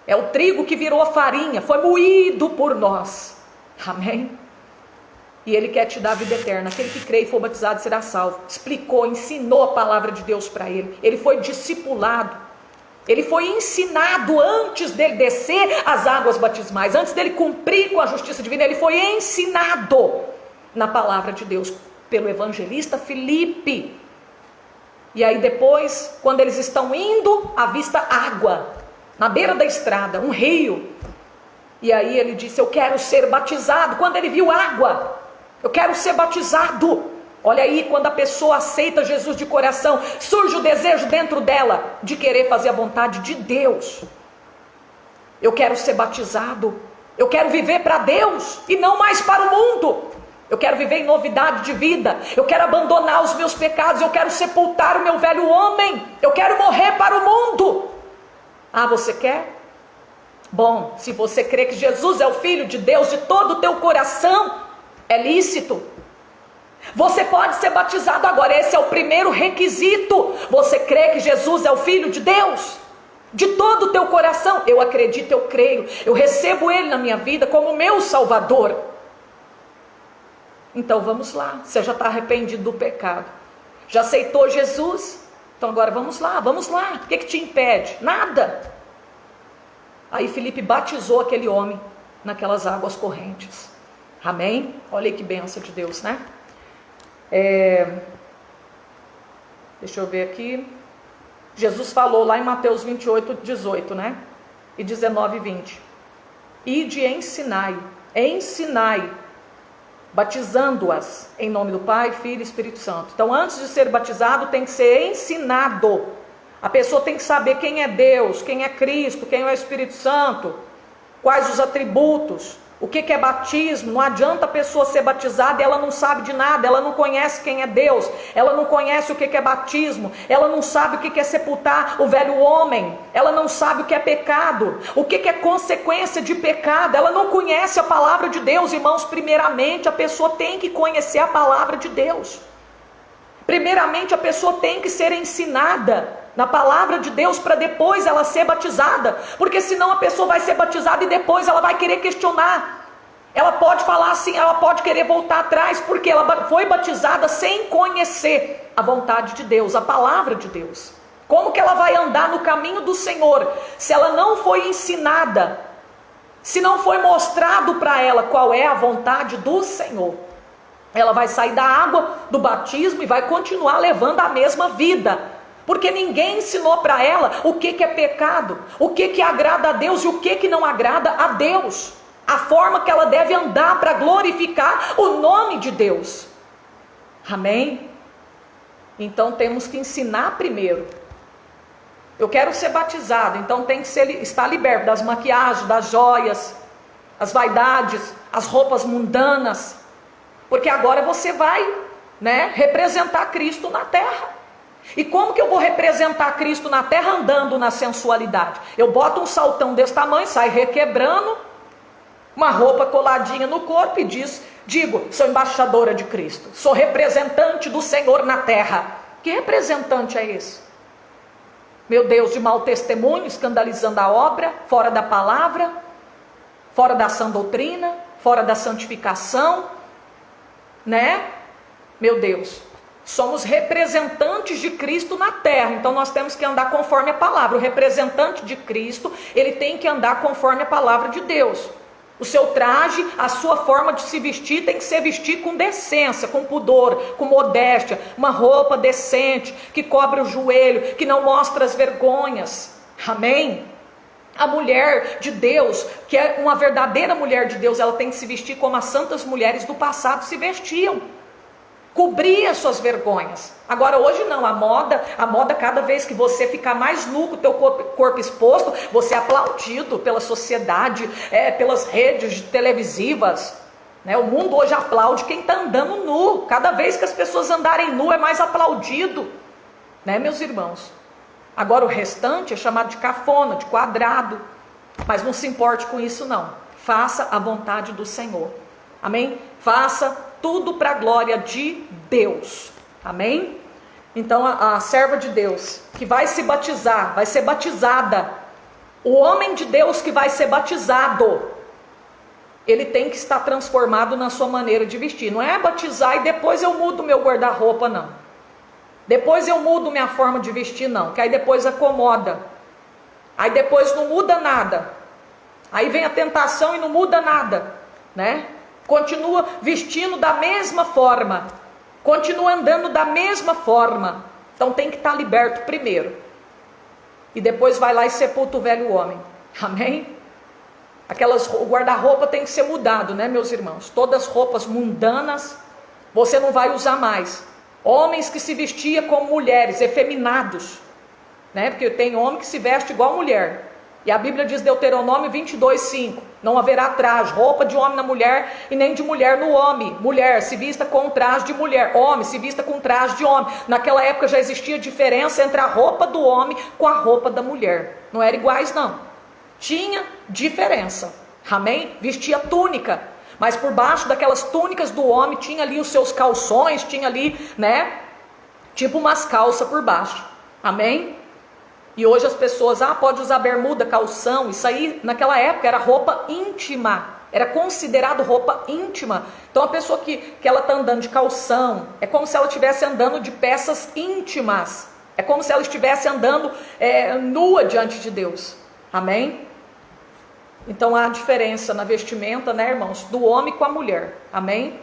É o trigo que virou farinha, foi moído por nós. Amém? E ele quer te dar a vida eterna. Aquele que crê e for batizado será salvo. Explicou, ensinou a palavra de Deus para ele. Ele foi discipulado. Ele foi ensinado antes dele descer as águas batismais, antes dele cumprir com a justiça divina, ele foi ensinado na palavra de Deus pelo evangelista Filipe. E aí depois, quando eles estão indo, avista água na beira da estrada, um rio. E aí ele disse, eu quero ser batizado. Quando ele viu água, eu quero ser batizado. Olha aí, quando a pessoa aceita Jesus de coração, surge o desejo dentro dela de querer fazer a vontade de Deus. Eu quero ser batizado, eu quero viver para Deus e não mais para o mundo. Eu quero viver em novidade de vida, eu quero abandonar os meus pecados, eu quero sepultar o meu velho homem, eu quero morrer para o mundo. Ah, você quer? Bom, se você crê que Jesus é o Filho de Deus de todo o teu coração, é lícito. Você pode ser batizado agora, esse é o primeiro requisito. Você crê que Jesus é o Filho de Deus? De todo o teu coração? Eu acredito, eu creio, eu recebo Ele na minha vida como meu Salvador. Então vamos lá, você já está arrependido do pecado, já aceitou Jesus? Então agora vamos lá, o que te impede? Nada. Aí Filipe batizou aquele homem naquelas águas correntes. Amém? Olha aí que bênção de Deus, né? Deixa eu ver aqui. Jesus falou lá em Mateus 28, 18, né? E 19 e 20. Ide ensinai, batizando-as em nome do Pai, Filho e Espírito Santo. Então antes de ser batizado tem que ser ensinado. A pessoa tem que saber quem é Deus, quem é Cristo, quem é o Espírito Santo, quais os atributos. O que é batismo? Não adianta a pessoa ser batizada e ela não sabe de nada, ela não conhece quem é Deus, ela não conhece o que é batismo, ela não sabe o que é sepultar o velho homem, ela não sabe o que é pecado, o que é consequência de pecado, ela não conhece a palavra de Deus. Irmãos, primeiramente a pessoa tem que conhecer a palavra de Deus. Primeiramente a pessoa tem que ser ensinada na palavra de Deus para depois ela ser batizada, porque senão a pessoa vai ser batizada e depois ela vai querer questionar, ela pode falar assim, ela pode querer voltar atrás, porque ela foi batizada sem conhecer a vontade de Deus, a palavra de Deus. Como que ela vai andar no caminho do Senhor se ela não foi ensinada, se não foi mostrado para ela qual é a vontade do Senhor? Ela vai sair da água do batismo e vai continuar levando a mesma vida, porque ninguém ensinou para ela o que é pecado, o que agrada a Deus e o que não agrada a Deus, a forma que ela deve andar para glorificar o nome de Deus. Amém? Então temos que ensinar primeiro. Eu quero ser batizado, então tem que estar liberto das maquiagens, das joias, as vaidades, as roupas mundanas, porque agora você vai, representar Cristo na terra. E como que eu vou representar Cristo na terra andando na sensualidade? Eu boto um saltão desse tamanho, sai requebrando, uma roupa coladinha no corpo e digo, sou embaixadora de Cristo, sou representante do Senhor na terra. Que representante é esse? Meu Deus, de mau testemunho, escandalizando a obra, fora da palavra, fora da sã doutrina, fora da santificação, Meu Deus, somos representantes de Cristo na terra, então nós temos que andar conforme a palavra. O representante de Cristo, ele tem que andar conforme a palavra de Deus. O seu traje, a sua forma de se vestir tem que ser vestir com decência, com pudor, com modéstia, uma roupa decente, que cobre o joelho, que não mostra as vergonhas. Amém? A mulher de Deus, que é uma verdadeira mulher de Deus, ela tem que se vestir como as santas mulheres do passado se vestiam. Cobrir as suas vergonhas. Agora hoje não, a moda cada vez que você ficar mais nu com o teu corpo exposto, você é aplaudido pela sociedade, pelas redes televisivas. O mundo hoje aplaude quem está andando nu. Cada vez que as pessoas andarem nu é mais aplaudido. Meus irmãos? Agora o restante é chamado de cafona, de quadrado. Mas não se importe com isso não. Faça a vontade do Senhor. Amém? Faça tudo para a glória de Deus. Amém? Então a serva de Deus que vai se batizar, vai ser batizada. O homem de Deus que vai ser batizado, ele tem que estar transformado na sua maneira de vestir. Não é batizar e depois eu mudo meu guarda-roupa, não. Depois eu mudo minha forma de vestir, não. Que aí depois acomoda. Aí depois não muda nada. Aí vem a tentação e não muda nada, Continua vestindo da mesma forma, continua andando da mesma forma. Então tem que estar liberto primeiro, e depois vai lá e sepulta o velho homem. Amém? O guarda-roupa tem que ser mudado, meus irmãos? Todas as roupas mundanas você não vai usar mais. Homens que se vestiam como mulheres, efeminados, porque tem homem que se veste igual mulher. E a Bíblia diz, Deuteronômio 22:5, não haverá traje, roupa de homem na mulher e nem de mulher no homem. Mulher se vista com traje de mulher, homem se vista com traje de homem. Naquela época já existia diferença entre a roupa do homem com a roupa da mulher. Não eram iguais não, tinha diferença. Amém? Vestia túnica, mas por baixo daquelas túnicas do homem tinha ali os seus calções, tinha ali, tipo umas calças por baixo. Amém? E hoje as pessoas, pode usar bermuda, calção, isso aí naquela época era roupa íntima, era considerado roupa íntima. Então a pessoa que ela está andando de calção, é como se ela estivesse andando de peças íntimas, é como se ela estivesse andando nua diante de Deus. Amém? Então há diferença na vestimenta, irmãos, do homem com a mulher. Amém?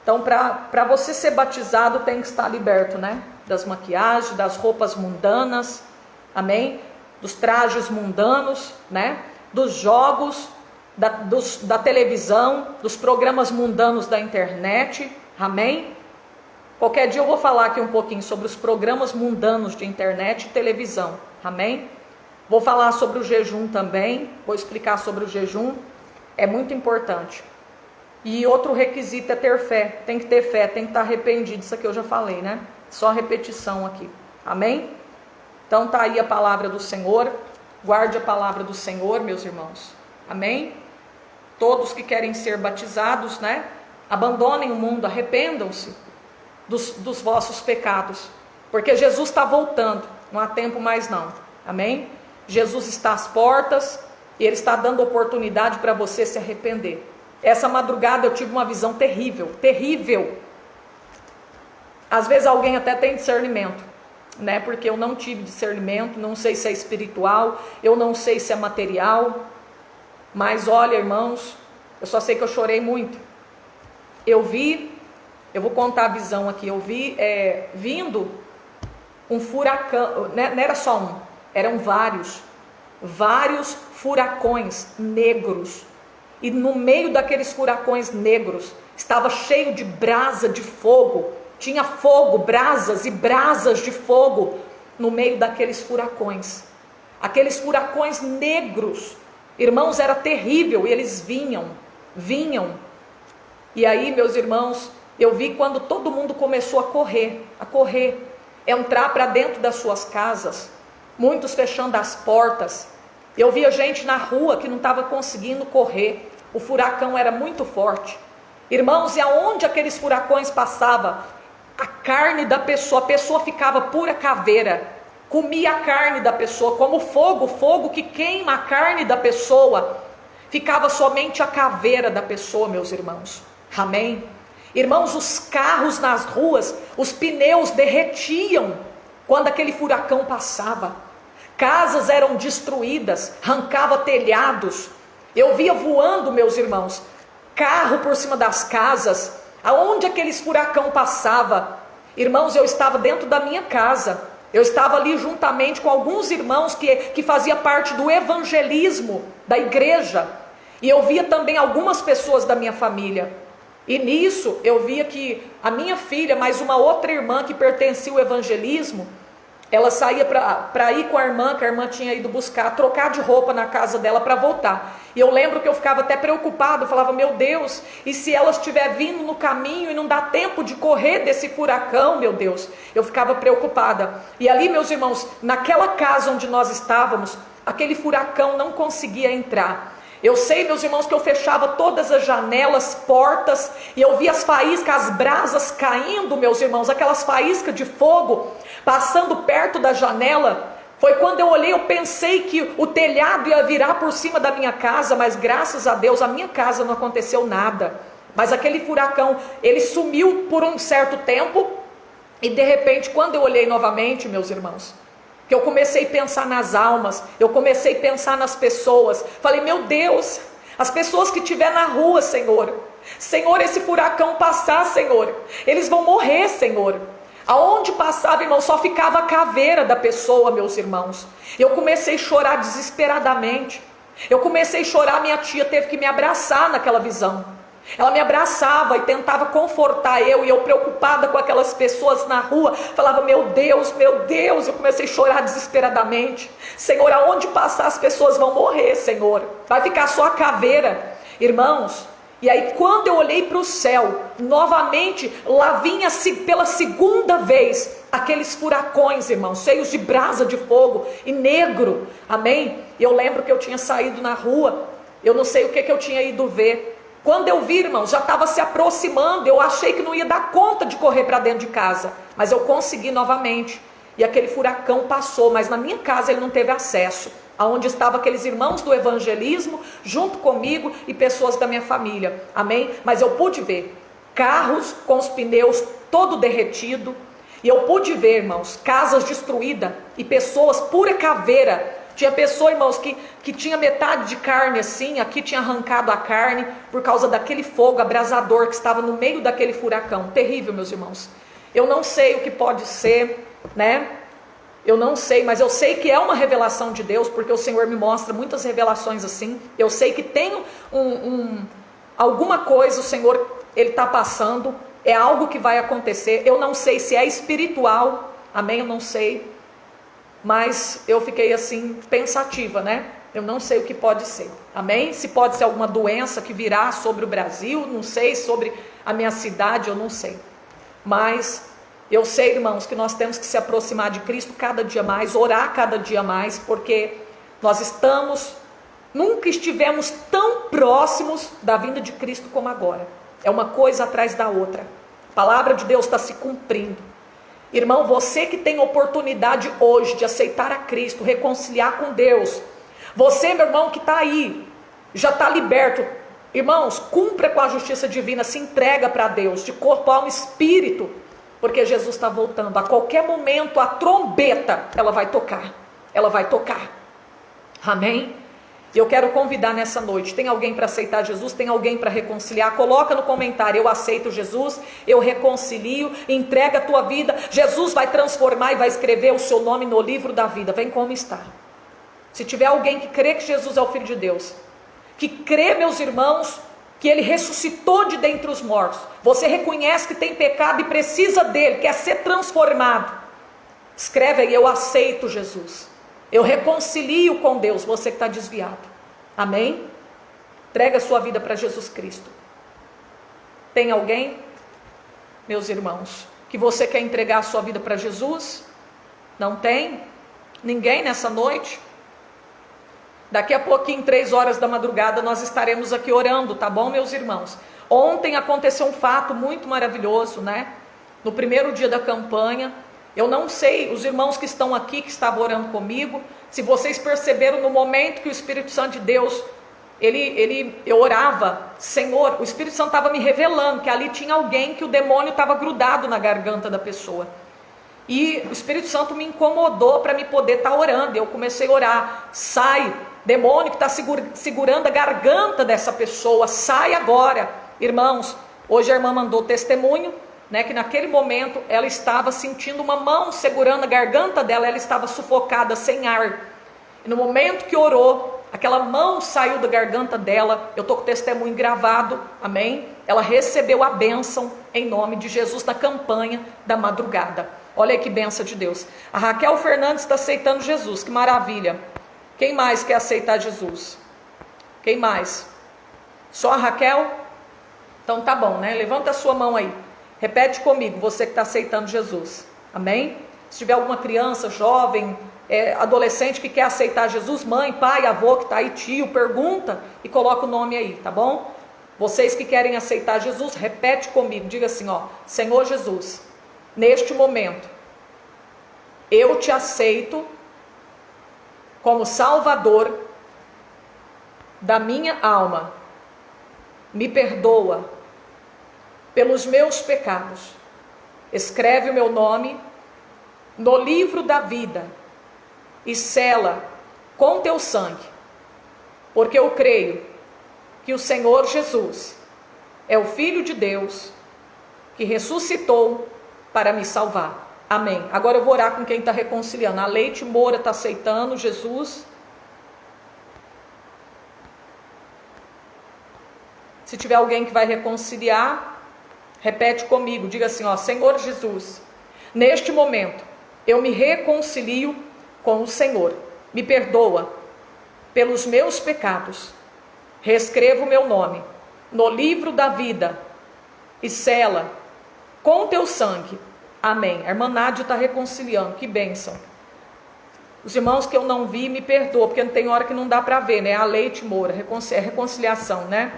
Então para você ser batizado tem que estar liberto, das maquiagens, das roupas mundanas. Amém? Dos trajes mundanos, dos jogos, da televisão, dos programas mundanos da internet. Amém? Qualquer dia eu vou falar aqui um pouquinho sobre os programas mundanos de internet e televisão. Amém? Vou falar sobre o jejum também, vou explicar sobre o jejum, é muito importante. E outro requisito é ter fé, tem que ter fé, tem que estar arrependido, isso aqui eu já falei, Só repetição aqui. Amém? Então está aí a palavra do Senhor, guarde a palavra do Senhor, meus irmãos. Amém? Todos que querem ser batizados, abandonem o mundo, arrependam-se dos vossos pecados, porque Jesus está voltando, não há tempo mais não. Amém? Jesus está às portas e Ele está dando oportunidade para você se arrepender. Essa madrugada eu tive uma visão terrível, terrível. Às vezes alguém até tem discernimento. né? Porque eu não tive discernimento, não sei se é espiritual, eu não sei se é material. Mas olha, irmãos, eu só sei que eu chorei muito. Eu vou contar a visão aqui, eu vi vindo um furacão, não era só um, eram vários furacões negros. E no meio daqueles furacões negros, estava cheio de brasa de fogo. Tinha fogo, brasas e brasas de fogo no meio daqueles furacões. Aqueles furacões negros, irmãos, era terrível. E eles vinham. E aí, meus irmãos, eu vi quando todo mundo começou a correr, entrar para dentro das suas casas, muitos fechando as portas. Eu via gente na rua que não estava conseguindo correr, o furacão era muito forte. Irmãos, e aonde aqueles furacões passavam, a carne da pessoa, a pessoa ficava pura caveira, comia a carne da pessoa, como fogo que queima a carne da pessoa, ficava somente a caveira da pessoa, meus irmãos. Amém? Irmãos, os carros nas ruas, os pneus derretiam quando aquele furacão passava. Casas eram destruídas, arrancava telhados. Eu via voando, meus irmãos, carro por cima das casas. Aonde aqueles furacão passava, irmãos, eu estava dentro da minha casa. Eu estava ali juntamente com alguns irmãos que fazia parte do evangelismo da igreja. E eu via também algumas pessoas da minha família. E nisso eu via que a minha filha, mais uma outra irmã que pertencia ao evangelismo, ela saía para ir com a irmã, que a irmã tinha ido buscar, trocar de roupa na casa dela para voltar. E eu lembro que eu ficava até preocupado, eu falava, meu Deus, e se ela estiver vindo no caminho e não dá tempo de correr desse furacão, meu Deus, eu ficava preocupada. E ali, meus irmãos, naquela casa onde nós estávamos, aquele furacão não conseguia entrar. Eu sei, meus irmãos, que eu fechava todas as janelas, portas, e eu via as faíscas, as brasas caindo, meus irmãos, aquelas faíscas de fogo, passando perto da janela. Foi quando eu olhei, eu pensei que o telhado ia virar por cima da minha casa, mas graças a Deus, a minha casa não aconteceu nada. Mas aquele furacão, ele sumiu por um certo tempo, e de repente, quando eu olhei novamente, meus irmãos, que eu comecei a pensar nas almas, eu comecei a pensar nas pessoas, falei, meu Deus, as pessoas que estiver na rua, Senhor, esse furacão passar, Senhor, eles vão morrer, Senhor. Aonde passava, irmão, só ficava a caveira da pessoa, meus irmãos. Eu comecei a chorar desesperadamente, eu comecei a chorar, minha tia teve que me abraçar naquela visão. Ela me abraçava e tentava confortar eu, e eu preocupada com aquelas pessoas na rua, falava, meu Deus, eu comecei a chorar desesperadamente. Senhor, aonde passar as pessoas vão morrer, Senhor, vai ficar só a caveira, irmãos. E aí quando eu olhei para o céu, novamente, lá vinha pela segunda vez, aqueles furacões, irmãos, cheios de brasa de fogo, e negro, amém? E eu lembro que eu tinha saído na rua, eu não sei o que eu tinha ido ver. Quando eu vi, irmãos, já estava se aproximando, eu achei que não ia dar conta de correr para dentro de casa, mas eu consegui novamente, e aquele furacão passou, mas na minha casa ele não teve acesso, aonde estavam aqueles irmãos do evangelismo, junto comigo, e pessoas da minha família, amém? Mas eu pude ver carros com os pneus todo derretido, e eu pude ver, irmãos, casas destruídas, e pessoas pura caveira. Tinha pessoa, irmãos, que tinha metade de carne assim, aqui tinha arrancado a carne, por causa daquele fogo abrasador que estava no meio daquele furacão. Terrível, meus irmãos. Eu não sei o que pode ser, né? Eu não sei, mas eu sei que é uma revelação de Deus, porque o Senhor me mostra muitas revelações assim. Eu sei que tem alguma coisa, o Senhor, Ele está passando, é algo que vai acontecer. Eu não sei se é espiritual, amém? Eu não sei. Mas eu fiquei assim, pensativa, né? Eu não sei o que pode ser, amém? Se pode ser alguma doença que virá sobre o Brasil, não sei, sobre a minha cidade, eu não sei. Mas eu sei, irmãos, que nós temos que se aproximar de Cristo cada dia mais, orar cada dia mais, porque nós nunca estivemos tão próximos da vinda de Cristo como agora. É uma coisa atrás da outra. A palavra de Deus está se cumprindo. Irmão, você que tem oportunidade hoje de aceitar a Cristo, reconciliar com Deus, você, meu irmão, que está aí, já está liberto, irmãos, cumpra com a justiça divina, se entrega para Deus, de corpo, alma e espírito, porque Jesus está voltando. A qualquer momento a trombeta, ela vai tocar. Ela vai tocar. Amém? Eu quero convidar nessa noite, tem alguém para aceitar Jesus? Tem alguém para reconciliar? Coloca no comentário, eu aceito Jesus, eu reconcilio, entrega a tua vida, Jesus vai transformar e vai escrever o seu nome no livro da vida. Vem como está. Se tiver alguém que crê que Jesus é o Filho de Deus, que crê, meus irmãos, que Ele ressuscitou de dentre os mortos, você reconhece que tem pecado e precisa dEle, quer ser transformado, escreve aí, eu aceito Jesus. Eu reconcilio com Deus, você que está desviado. Amém? Entrega a sua vida para Jesus Cristo. Tem alguém, meus irmãos, que você quer entregar a sua vida para Jesus? Não tem? Ninguém nessa noite? Daqui a pouquinho, 3 horas da madrugada, nós estaremos aqui orando, tá bom, meus irmãos? Ontem aconteceu um fato muito maravilhoso, né? No primeiro dia da campanha, eu não sei, os irmãos que estão aqui, que estavam orando comigo, se vocês perceberam no momento que o Espírito Santo de Deus, eu orava, Senhor, o Espírito Santo estava me revelando que ali tinha alguém que o demônio estava grudado na garganta da pessoa. E o Espírito Santo me incomodou para me poder estar orando. Eu comecei a orar, sai, demônio que está segurando a garganta dessa pessoa, sai agora. Irmãos, hoje a irmã mandou testemunho, né, que naquele momento ela estava sentindo uma mão segurando a garganta dela, ela estava sufocada, sem ar. E no momento que orou, aquela mão saiu da garganta dela, eu estou com o testemunho gravado, amém? Ela recebeu a bênção em nome de Jesus na campanha da madrugada. Olha aí que bênção de Deus. A Raquel Fernandes está aceitando Jesus, que maravilha. Quem mais quer aceitar Jesus? Quem mais? Só a Raquel? Então tá bom, né? Levanta a sua mão aí. Repete comigo, você que está aceitando Jesus. Amém? Se tiver alguma criança, jovem, adolescente que quer aceitar Jesus, mãe, pai, avô que está aí, tio, pergunta e coloca o nome aí, tá bom? Vocês que querem aceitar Jesus, repete comigo, diga assim, ó: Senhor Jesus, neste momento, eu te aceito como Salvador da minha alma. Me perdoa pelos meus pecados. Escreve o meu nome no livro da vida e sela com teu sangue, porque eu creio que o Senhor Jesus é o Filho de Deus que ressuscitou para me salvar. Amém. Agora eu vou orar com quem está reconciliando. A Leite Moura está aceitando Jesus. Se tiver alguém que vai reconciliar, repete comigo, diga assim, ó: Senhor Jesus, neste momento eu me reconcilio com o Senhor, me perdoa pelos meus pecados, reescreva o meu nome no livro da vida e sela com teu sangue. Amém. A irmã Nádia está reconciliando, que bênção. Os irmãos que eu não vi, me perdoa, porque tem hora que não dá para ver, né? A Leite Moura, reconciliação, né?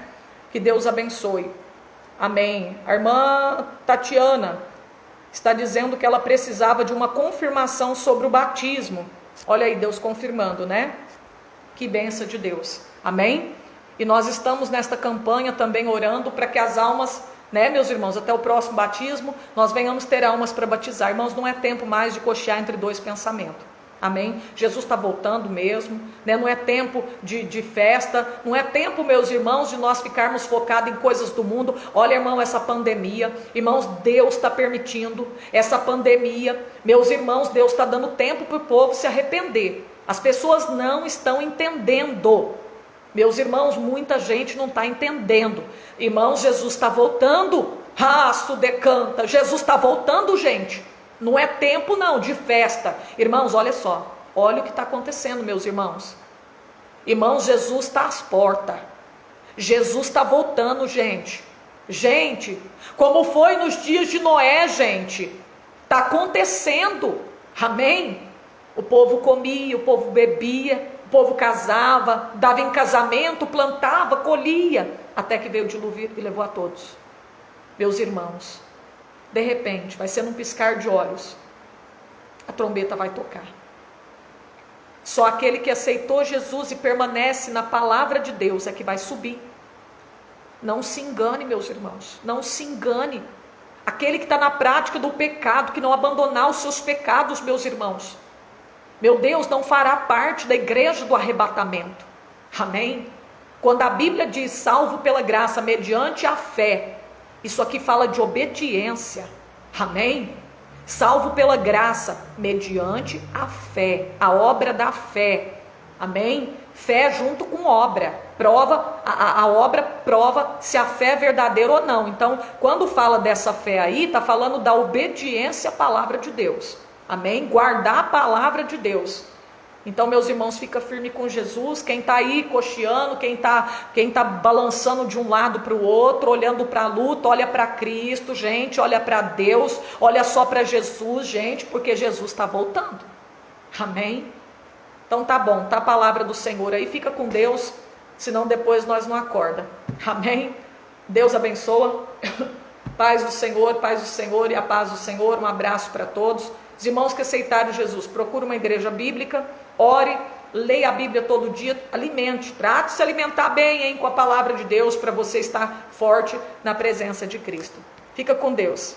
Que Deus abençoe. Amém. A irmã Tatiana está dizendo que ela precisava de uma confirmação sobre o batismo. Olha aí, Deus confirmando, né? Que bênção de Deus. Amém? E nós estamos nesta campanha também orando para que as almas, né, meus irmãos, até o próximo batismo, nós venhamos ter almas para batizar. Irmãos, não é tempo mais de cochear entre dois pensamentos. Amém? Jesus está voltando mesmo, né? Não é tempo de festa, não é tempo, meus irmãos, de nós ficarmos focados em coisas do mundo. Olha, irmão, essa pandemia, irmãos, Deus está permitindo essa pandemia, meus irmãos, Deus está dando tempo para o povo se arrepender. As pessoas não estão entendendo, meus irmãos, muita gente não está entendendo. Irmãos, Jesus está voltando, raço decanta, Jesus está voltando, gente. Não é tempo não de festa. Irmãos, olha só, olha o que está acontecendo, meus irmãos. Irmãos, Jesus está às portas. Jesus está voltando, gente. Gente, como foi nos dias de Noé, gente. Está acontecendo. Amém? O povo comia, o povo bebia, o povo casava, dava em casamento, plantava, colhia, até que veio o dilúvio e levou a todos. Meus irmãos, de repente, vai ser num piscar de olhos, a trombeta vai tocar. Só aquele que aceitou Jesus e permanece na palavra de Deus é que vai subir. Não se engane, meus irmãos, não se engane. Aquele que está na prática do pecado, que não abandonar os seus pecados, meus irmãos, meu Deus, não fará parte da igreja do arrebatamento. Amém? Quando a Bíblia diz salvo pela graça mediante a fé, isso aqui fala de obediência. Amém? Salvo pela graça mediante a fé, a obra da fé. Amém? Fé junto com obra. Prova, a obra prova se a fé é verdadeira ou não. Então, quando fala dessa fé aí, está falando da obediência à palavra de Deus. Amém? Guardar a palavra de Deus. Então, meus irmãos, fica firme com Jesus. Quem está aí cocheando, quem tá balançando de um lado para o outro, olhando para a luta, olha para Cristo, gente, olha para Deus, olha só para Jesus, gente, porque Jesus está voltando. Amém? Então tá bom, tá a palavra do Senhor aí, fica com Deus, senão depois nós não acorda. Amém? Deus abençoa. Paz do Senhor e a paz do Senhor. Um abraço para todos. Os irmãos que aceitaram Jesus, procure uma igreja bíblica, ore, leia a Bíblia todo dia, alimente, trate de se alimentar bem, hein, com a palavra de Deus, para você estar forte na presença de Cristo. Fica com Deus.